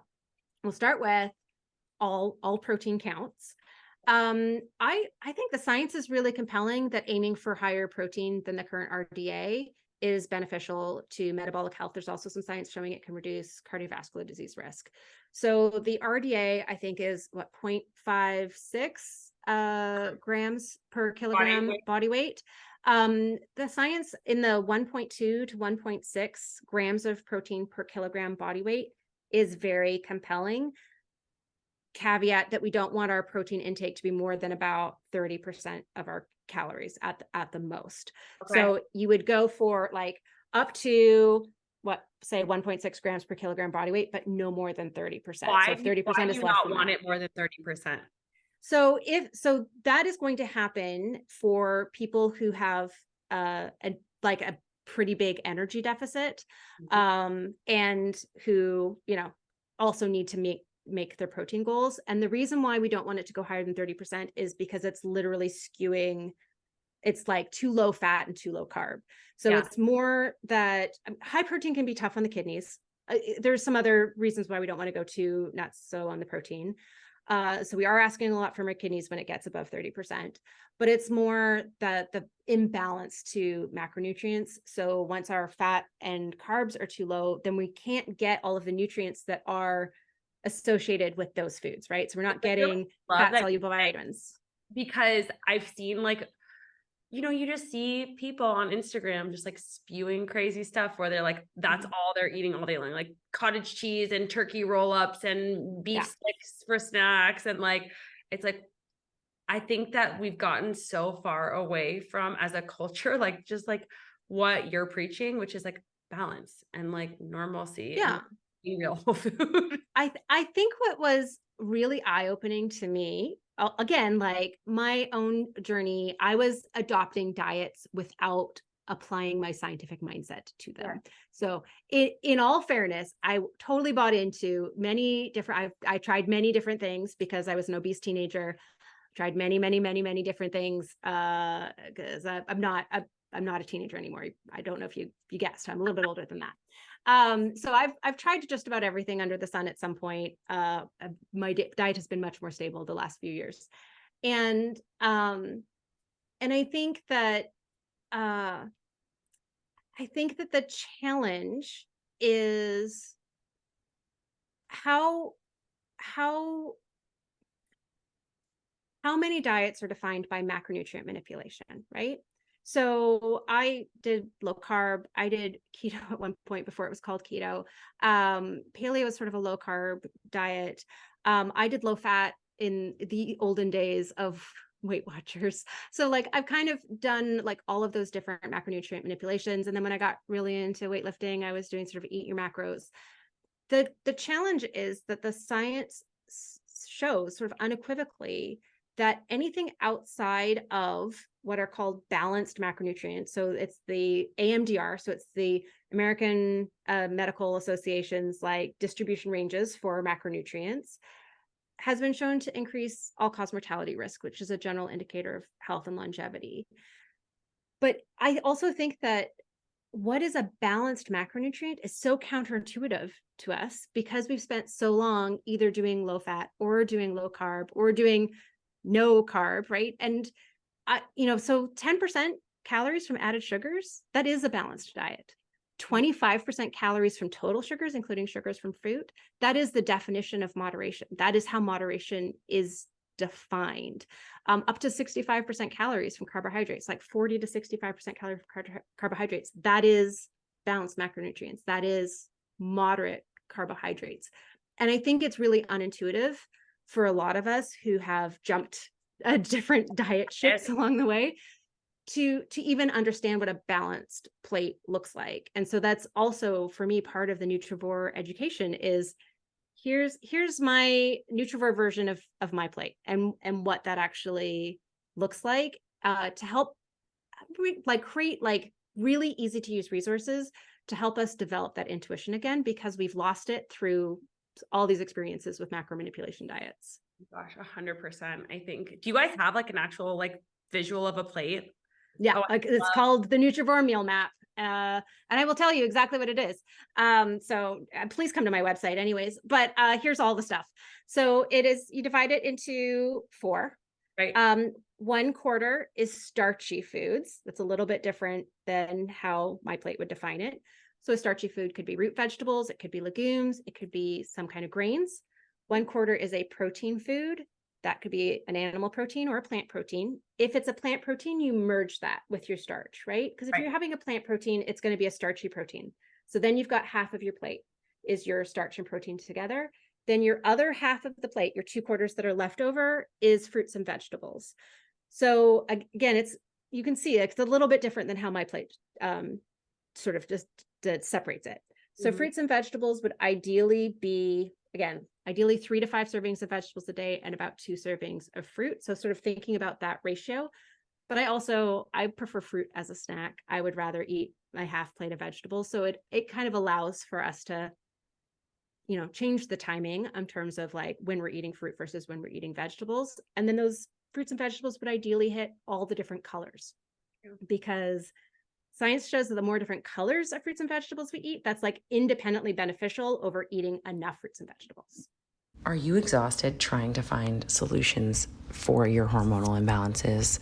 we'll start with all protein counts. I think the science is really compelling that aiming for higher protein than the current RDA is beneficial to metabolic health. There's also some science showing it can reduce cardiovascular disease risk. So the RDA, I think, is 0.56 grams per kilogram body weight. The science in the 1.2 to 1.6 grams of protein per kilogram body weight is very compelling. Caveat that we don't want our protein intake to be more than about 30% of our calories at the most. Okay. So you would go for like up to say 1.6 grams per kilogram body weight, but no more than 30%. Why, so if 30% why is do you less not than want that. it more than 30%? So that is going to happen for people who have a pretty big energy deficit, and who, also need to make their protein goals. And the reason why we don't want it to go higher than 30% is because it's literally skewing. It's like too low fat and too low carb. So it's more that high protein can be tough on the kidneys. There's some other reasons why we don't want to go too nuts so on the protein. So we are asking a lot from our kidneys when it gets above 30%, but it's more the imbalance to macronutrients. So once our fat and carbs are too low, then we can't get all of the nutrients that are associated with those foods, right? So we're not getting fat soluble vitamins. Because I've seen you just see people on Instagram just like spewing crazy stuff where they're like, that's all they're eating all day long, like cottage cheese and turkey roll-ups and beef sticks for snacks. And like, it's like, I think that we've gotten so far away from, as a culture, like just like what you're preaching, which is like balance and like normalcy and Yeah. like eating real whole food. I think what was really eye-opening to me, again, like my own journey, I was adopting diets without applying my scientific mindset to Yeah. them. So in all fairness, I totally bought into many different, I tried many different things because I was an obese teenager, tried many different things because I'm not a teenager anymore. I don't know if you guessed, I'm a little bit older than that. So I've tried just about everything under the sun at some point. My diet has been much more stable the last few years, and I think that the challenge is how how how many diets are defined by macronutrient manipulation, right? So I did low carb. I did keto at one point before it was called keto. Paleo was sort of a low carb diet. I did low fat in the olden days of Weight Watchers. So like I've kind of done like all of those different macronutrient manipulations. And then when I got really into weightlifting, I was doing sort of eat your macros. The challenge is that the science shows sort of unequivocally that anything outside of what are called balanced macronutrients, so it's the AMDR, so it's the American Medical Association's like distribution ranges for macronutrients, has been shown to increase all-cause mortality risk, which is a general indicator of health and longevity. But I also think that what is a balanced macronutrient is so counterintuitive to us because we've spent so long either doing low fat or doing low carb or doing no carb, right? And so 10% calories from added sugars, that is a balanced diet. 25% calories from total sugars, including sugars from fruit, that is the definition of moderation. That is how moderation is defined. Up to 65% calories from carbohydrates, like 40 to 65% calories from carbohydrates, that is balanced macronutrients. That is moderate carbohydrates. And I think it's really unintuitive for a lot of us who have jumped different diet ships along the way to even understand what a balanced plate looks like. And so that's also for me part of the Nutrivore education is here's my Nutrivore version of my plate and what that actually looks like to help create like really easy to use resources to help us develop that intuition again, because we've lost it through all these experiences with macro manipulation diets. Gosh, 100%. I think. Do you guys have like an actual like visual of a plate? Yeah, Oh, like it's called the Nutrivore meal map. And I will tell you exactly what it is. So please come to my website anyways, but here's all the stuff. So it is, you divide it into 4. right. 1/4 is starchy foods. That's a little bit different than how my plate would define it. So a starchy food could be root vegetables, it could be legumes, it could be some kind of grains. 1/4 is a protein food. That could be an animal protein or a plant protein. If it's a plant protein, you merge that with your starch, right? Because if you're having a plant protein, it's going to be a starchy protein. So then you've got half of your plate is your starch and protein together. Then your other half of the plate, your 2/4 that are left over, is fruits and vegetables. So again, you can see it's a little bit different than how my plate sort of just separates it. So fruits and vegetables would ideally be, again, ideally 3 to 5 servings of vegetables a day and about 2 servings of fruit. So sort of thinking about that ratio. But I prefer fruit as a snack. I would rather eat my half plate of vegetables. So it kind of allows for us to, change the timing in terms of like when we're eating fruit versus when we're eating vegetables. And then those fruits and vegetables would ideally hit all the different colors, because science shows that the more different colors of fruits and vegetables we eat, that's like independently beneficial over eating enough fruits and vegetables. Are you exhausted trying to find solutions for your hormonal imbalances,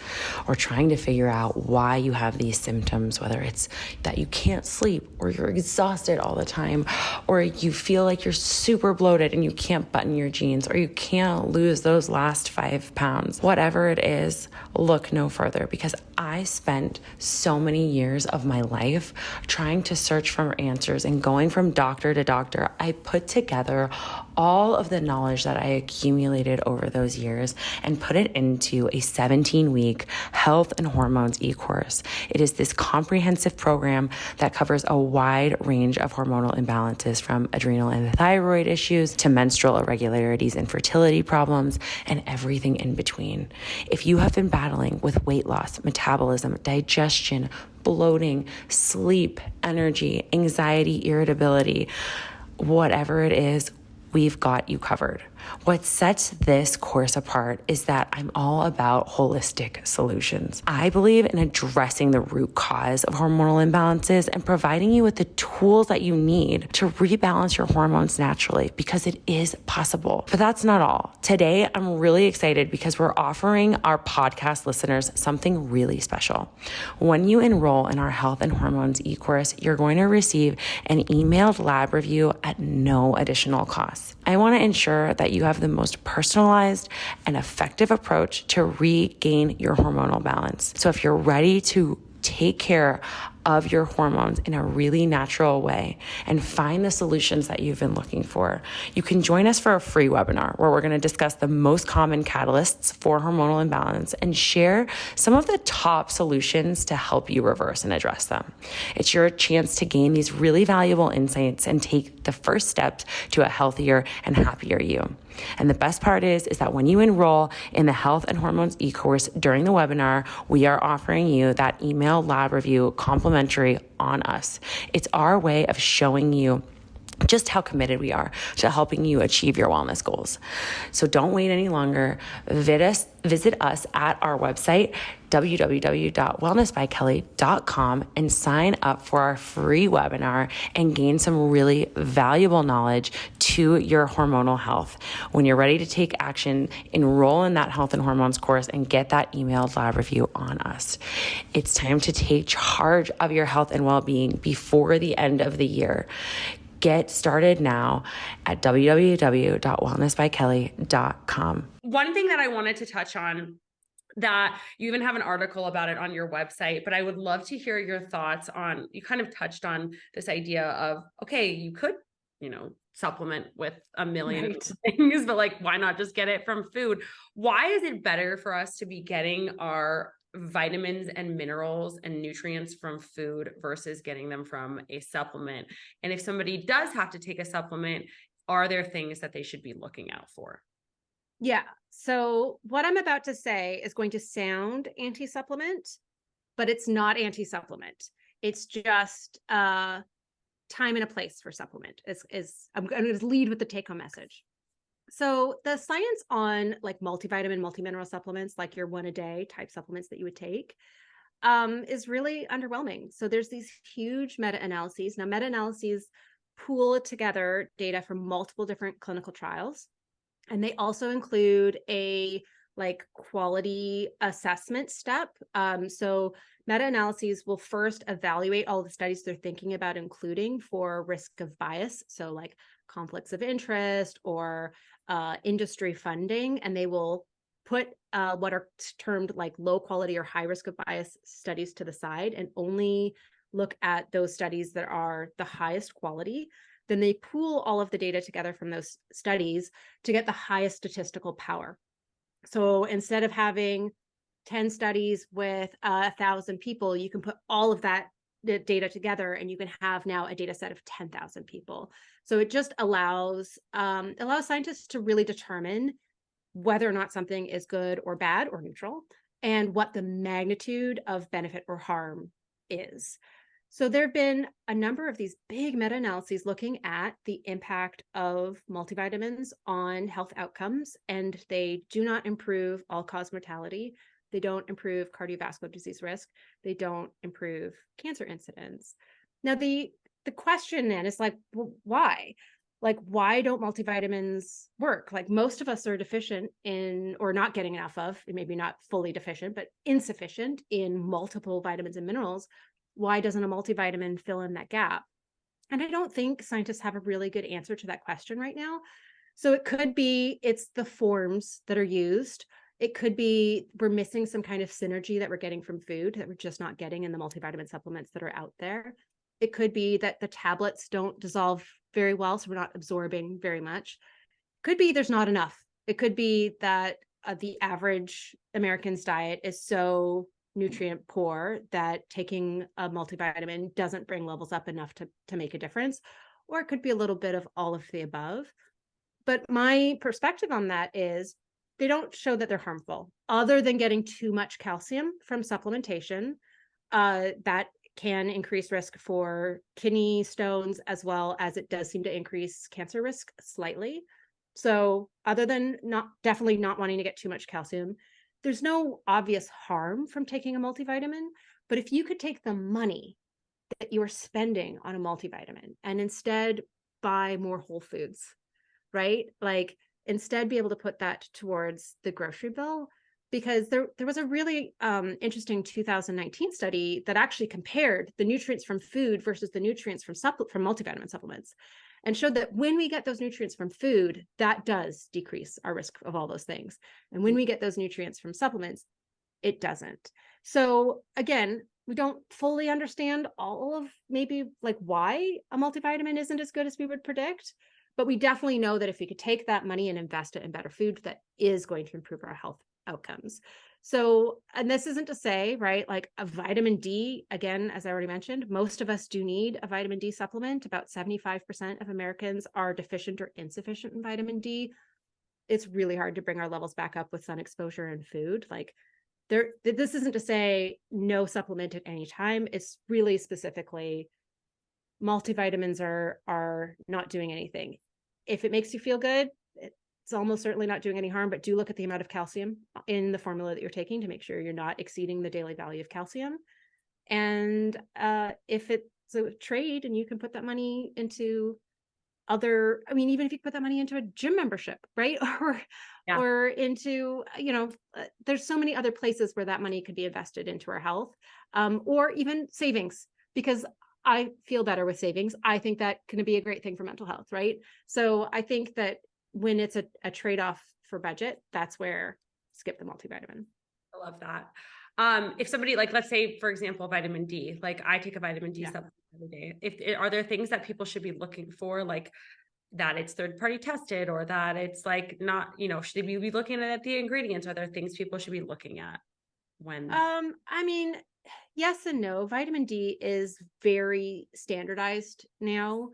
or trying to figure out why you have these symptoms, whether it's that you can't sleep or you're exhausted all the time, or you feel like you're super bloated and you can't button your jeans, or you can't lose those last 5 pounds? Whatever it is, look no further, because I spent so many years of my life trying to search for answers and going from doctor to doctor. I put together all of the knowledge that I accumulated over those years and put it into a 17-week health and hormones e-course. It is this comprehensive program that covers a wide range of hormonal imbalances, from adrenal and thyroid issues to menstrual irregularities and fertility problems, and everything in between. If you have been battling with weight loss, metabolism, digestion, bloating, sleep, energy, anxiety, irritability, whatever it is, we've got you covered. What sets this course apart is that I'm all about holistic solutions. I believe in addressing the root cause of hormonal imbalances and providing you with the tools that you need to rebalance your hormones naturally, because it is possible. But that's not all. Today, I'm really excited because we're offering our podcast listeners something really special. When you enroll in our health and hormones e-course, you're going to receive an emailed lab review at no additional cost. I want to ensure that you have the most personalized and effective approach to regain your hormonal balance. So if you're ready to take care of your hormones in a really natural way and find the solutions that you've been looking for, you can join us for a free webinar where we're going to discuss the most common catalysts for hormonal imbalance and share some of the top solutions to help you reverse and address them. It's your chance to gain these really valuable insights and take the first steps to a healthier and happier you. And the best part is that when you enroll in the Health and Hormones e-course during the webinar, we are offering you that email lab review complimentary on us. It's our way of showing you just how committed we are to helping you achieve your wellness goals. So don't wait any longer. Visit us at our website, www.wellnessbykelly.com, and sign up for our free webinar and gain some really valuable knowledge to your hormonal health. When you're ready to take action, enroll in that health and hormones course and get that emailed lab review on us. It's time to take charge of your health and well-being before the end of the year. Get started now at www.wellnessbykelly.com. One thing that I wanted to touch on, that you even have an article about it on your website, but I would love to hear your thoughts on, you kind of touched on this idea of, okay, you could, supplement with a million things, but like, why not just get it from food? Why is it better for us to be getting our vitamins and minerals and nutrients from food versus getting them from a supplement? And if somebody does have to take a supplement, are there things that they should be looking out for? Yeah. So what I'm about to say is going to sound anti-supplement, but it's not anti-supplement. It's just time and a place for supplement. I'm going to lead with the take-home message. So the science on like multivitamin, multimineral supplements, like your 1 a day type supplements that you would take, is really underwhelming. So there's these huge meta-analyses. Now, meta-analyses pool together data from multiple different clinical trials, and they also include a like quality assessment step. So meta-analyses will first evaluate all the studies they're thinking about including for risk of bias. So like conflicts of interest or industry funding, and they will put what are termed like low quality or high risk of bias studies to the side and only look at those studies that are the highest quality. Then they pool all of the data together from those studies to get the highest statistical power. So instead of having 10 studies with 1,000 people, you can put all of that data together and you can have now a data set of 10,000 people. So it just allows scientists to really determine whether or not something is good or bad or neutral, and what the magnitude of benefit or harm is. So there have been a number of these big meta-analyses looking at the impact of multivitamins on health outcomes, and they do not improve all-cause mortality. They don't improve cardiovascular disease risk. They don't improve cancer incidence. Now, the question then is like, well, why? Like, why don't multivitamins work? Like, most of us are deficient in, or not getting enough of, maybe not fully deficient, but insufficient in multiple vitamins and minerals. Why doesn't a multivitamin fill in that gap? And I don't think scientists have a really good answer to that question right now. So it could be it's the forms that are used. It could be we're missing some kind of synergy that we're getting from food that we're just not getting in the multivitamin supplements that are out there. It could be that the tablets don't dissolve very well, so we're not absorbing very much. Could be there's not enough. It could be that the average American's diet is so nutrient poor that taking a multivitamin doesn't bring levels up enough to make a difference. Or it could be a little bit of all of the above. But my perspective on that is they don't show that they're harmful, other than getting too much calcium from supplementation. That can increase risk for kidney stones, as well as it does seem to increase cancer risk slightly. So other than definitely not wanting to get too much calcium, there's no obvious harm from taking a multivitamin. But if you could take the money that you are spending on a multivitamin and instead buy more whole foods, right? Like instead be able to put that towards the grocery bill, because there was a really interesting 2019 study that actually compared the nutrients from food versus the nutrients from multivitamin supplements, and showed that when we get those nutrients from food, that does decrease our risk of all those things. And when we get those nutrients from supplements, it doesn't. So again, we don't fully understand all of maybe like why a multivitamin isn't as good as we would predict, but we definitely know that if we could take that money and invest it in better food, that is going to improve our health outcomes. So, and this isn't to say, right, like a vitamin D, again, as I already mentioned, most of us do need a vitamin D supplement. About 75% of Americans are deficient or insufficient in vitamin D. It's really hard to bring our levels back up with sun exposure and food. Like this isn't to say no supplement at any time. It's really specifically multivitamins are not doing anything. If it makes you feel good, it's almost certainly not doing any harm, but do look at the amount of calcium in the formula that you're taking to make sure you're not exceeding the daily value of calcium. And if it's a trade and you can put that money into other, I mean, even if you put that money into a gym membership, right? Or into, there's so many other places where that money could be invested into our health, or even savings, because I feel better with savings. I think that can be a great thing for mental health, right? So I think that when it's a trade-off for budget, that's where skip the multivitamin. I love that. If somebody, like, let's say, for example, vitamin D, like I take a vitamin D supplement every day. Are there things that people should be looking for, like that it's third-party tested, or that it's like not, should we be looking at the ingredients? Are there things people should be looking at when? I mean, yes and no. Vitamin D is very standardized now.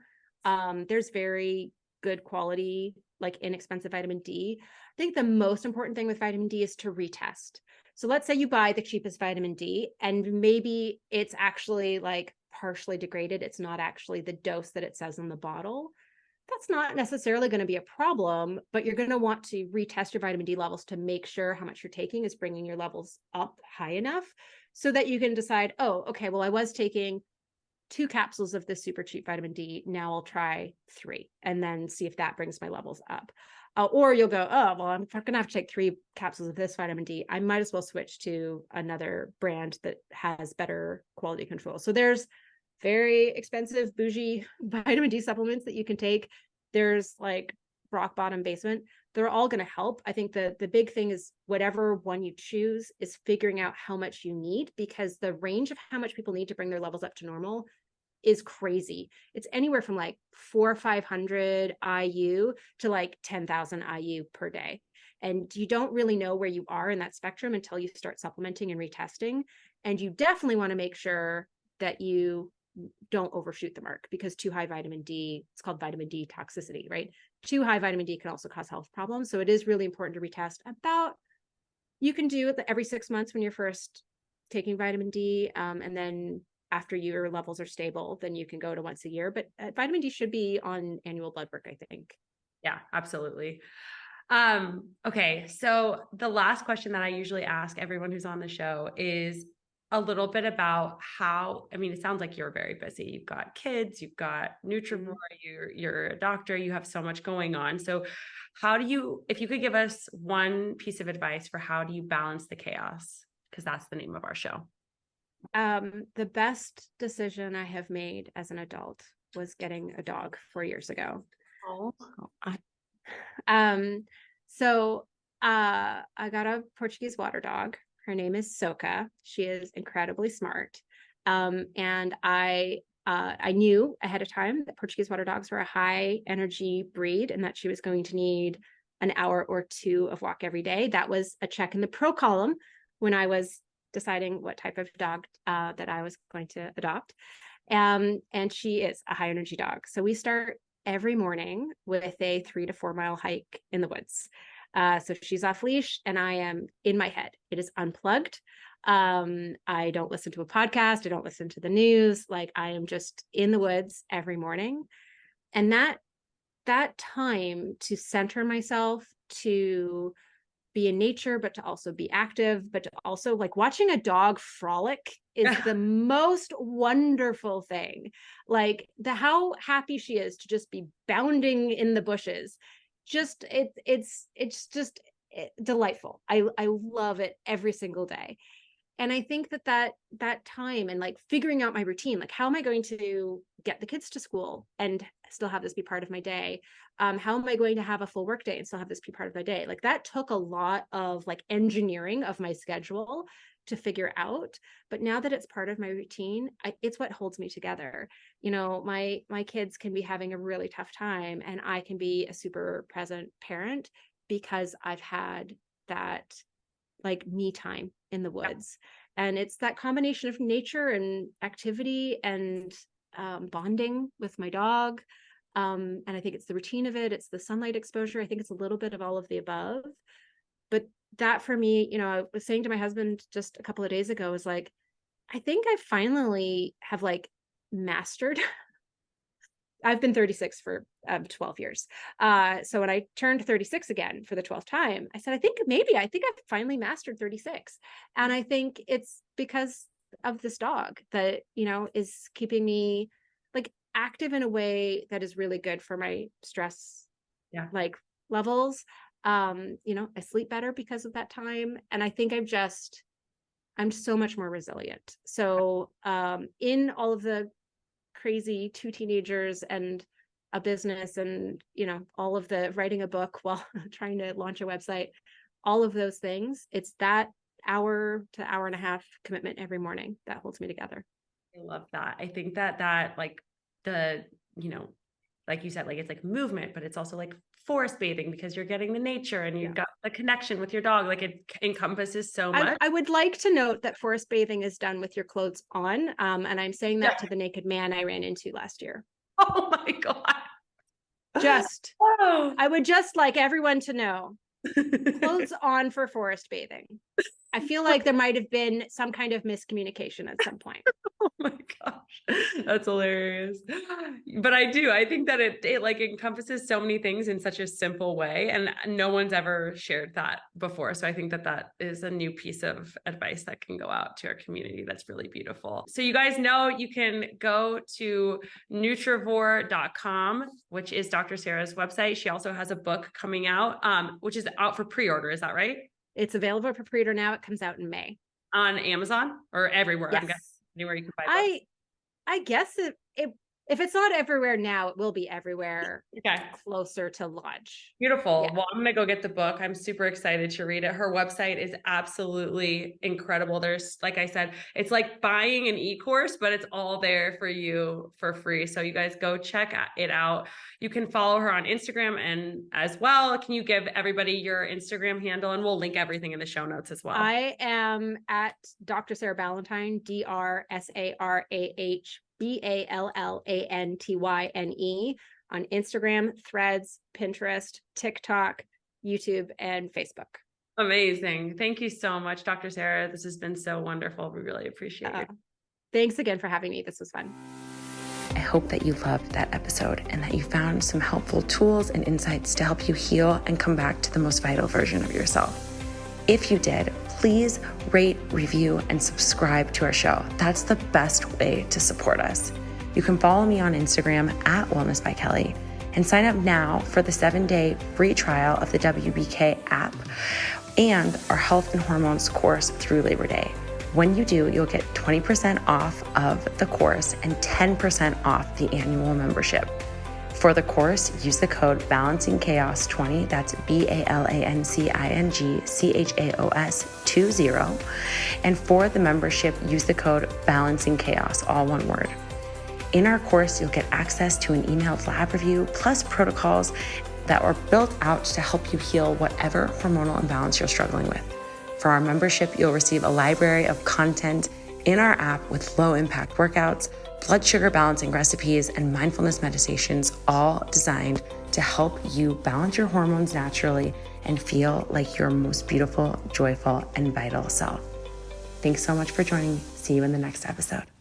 There's very good quality, like inexpensive vitamin D. I think the most important thing with vitamin D is to retest. So let's say you buy the cheapest vitamin D and maybe it's actually like partially degraded. It's not actually the dose that it says on the bottle. That's not necessarily going to be a problem, but you're going to want to retest your vitamin D levels to make sure how much you're taking is bringing your levels up high enough so that you can decide, oh, okay, well, I was taking 2 capsules of this super cheap vitamin D. Now I'll try 3 and then see if that brings my levels up. Or you'll go, oh, well, I'm going to have to take 3 capsules of this vitamin D. I might as well switch to another brand that has better quality control. So there's very expensive bougie vitamin D supplements that you can take. There's like rock bottom, basement. They're all going to help. I think the big thing is whatever one you choose is figuring out how much you need, because the range of how much people need to bring their levels up to normal is crazy. It's anywhere from like 400 or 500 IU to like 10,000 IU per day. And you don't really know where you are in that spectrum until you start supplementing and retesting. And you definitely want to make sure that you don't overshoot the mark, because too high vitamin D, it's called vitamin D toxicity, right? Too high vitamin D can also cause health problems. So it is really important to retest you can do it every 6 months when you're first taking vitamin D. And then after your levels are stable, then you can go to once a year. But vitamin D should be on annual blood work, I think. Yeah, absolutely. Okay. So the last question that I usually ask everyone who's on the show is a little bit about how, I mean, it sounds like you're very busy. You've got kids, you've got Nutrivore, you're a doctor, you have so much going on. So how do you, if you could give us one piece of advice for how do you balance the chaos? Because that's the name of our show. The best decision I have made as an adult was getting a dog 4 years ago. So I got a Portuguese water dog. Her name is Soka. She is incredibly smart. And I I knew ahead of time that Portuguese water dogs were a high energy breed and that she was going to need an hour or two of walk every day. That was a check in the pro column when I was deciding what type of dog that I was going to adopt. And she is a high energy dog. So we start every morning with a 3 to 4 mile hike in the woods. So she's off leash and I am in my head. It is unplugged. I don't listen to a podcast. I don't listen to the news. Like I am just in the woods every morning. And that time to center myself, to be in nature, but to also be active, but to also like watching a dog frolic is the most wonderful thing. Like how happy she is to just be bounding in the bushes. Just it's just delightful. I love it every single day. And I think that time and like figuring out my routine, like how am I going to get the kids to school and still have this be part of my day? How am I going to have a full work day and still have this be part of my day? Like that took a lot of like engineering of my schedule to figure out. But now that it's part of my routine, it's what holds me together. You know, my kids can be having a really tough time and I can be a super present parent because I've had that like me time in the woods. And it's that combination of nature and activity and bonding with my dog. And I think it's the routine of it. It's the sunlight exposure. I think it's a little bit of all of the above. But that for me, you know, I was saying to my husband just a couple of days ago, was like, I think I finally have like mastered. I've been 36 for 12 years. So when I turned 36 again for the 12th time, I said, I think I've finally mastered 36. And I think it's because of this dog that, you know, is keeping me like active in a way that is really good for my stress, like levels. You know, I sleep better because of that time. And I think I'm so much more resilient. So in all of the crazy 2 teenagers and a business and, you know, all of the writing a book while trying to launch a website, all of those things, it's that hour to hour and a half commitment every morning that holds me together. I love that. I think that like the, you know, like you said, like it's like movement, but it's also like forest bathing because you're getting the nature and you've got the connection with your dog. Like it encompasses so much. I would like to note that forest bathing is done with your clothes on. And I'm saying that to the naked man I ran into last year. Oh my God. I would just like everyone to know, clothes on for forest bathing. I feel like there might have been some kind of miscommunication at some point. Oh my gosh, that's hilarious. But I think that it like encompasses so many things in such a simple way, and no one's ever shared that before. So I think that is a new piece of advice that can go out to our community. That's really beautiful. So you guys know you can go to nutrivore.com, which is Dr. Sarah's website. She also has a book coming out, which is out for pre-order. Is that right? It's available for pre-order now. It comes out in May. On Amazon or everywhere? Yes. I'm guessing anywhere you can buy books. I guess if it's not everywhere now, it will be everywhere Okay. closer to launch. Beautiful. Yeah. Well, I'm going to go get the book. I'm super excited to read it. Her website is absolutely incredible. There's, like I said, it's like buying an e-course, but it's all there for you for free. So you guys go check it out. You can follow her on Instagram and as well. Can you give everybody your Instagram handle? And we'll link everything in the show notes as well. I am at Dr. Sarah Ballantyne, DrSarahBallantyne on Instagram, Threads, Pinterest, TikTok, YouTube, and Facebook. Amazing. Thank you so much, Dr. Sarah. This has been so wonderful. We really appreciate it. Thanks again for having me. This was fun. I hope that you loved that episode and that you found some helpful tools and insights to help you heal and come back to the most vital version of yourself. If you did, please rate, review, and subscribe to our show. That's the best way to support us. You can follow me on Instagram at Wellness by Kelly and sign up now for the 7-day free trial of the WBK app and our health and hormones course through Labor Day. When you do, you'll get 20% off of the course and 10% off the annual membership. For the course, use the code BalancingChaos20, that's BALANCINGCHAOS20. And for the membership, use the code BalancingChaos, all one word. In our course, you'll get access to an emailed lab review, plus protocols that are built out to help you heal whatever hormonal imbalance you're struggling with. For our membership, you'll receive a library of content in our app with low-impact workouts, blood sugar balancing recipes, and mindfulness meditations, all designed to help you balance your hormones naturally and feel like your most beautiful, joyful, and vital self. Thanks so much for joining me. See you in the next episode.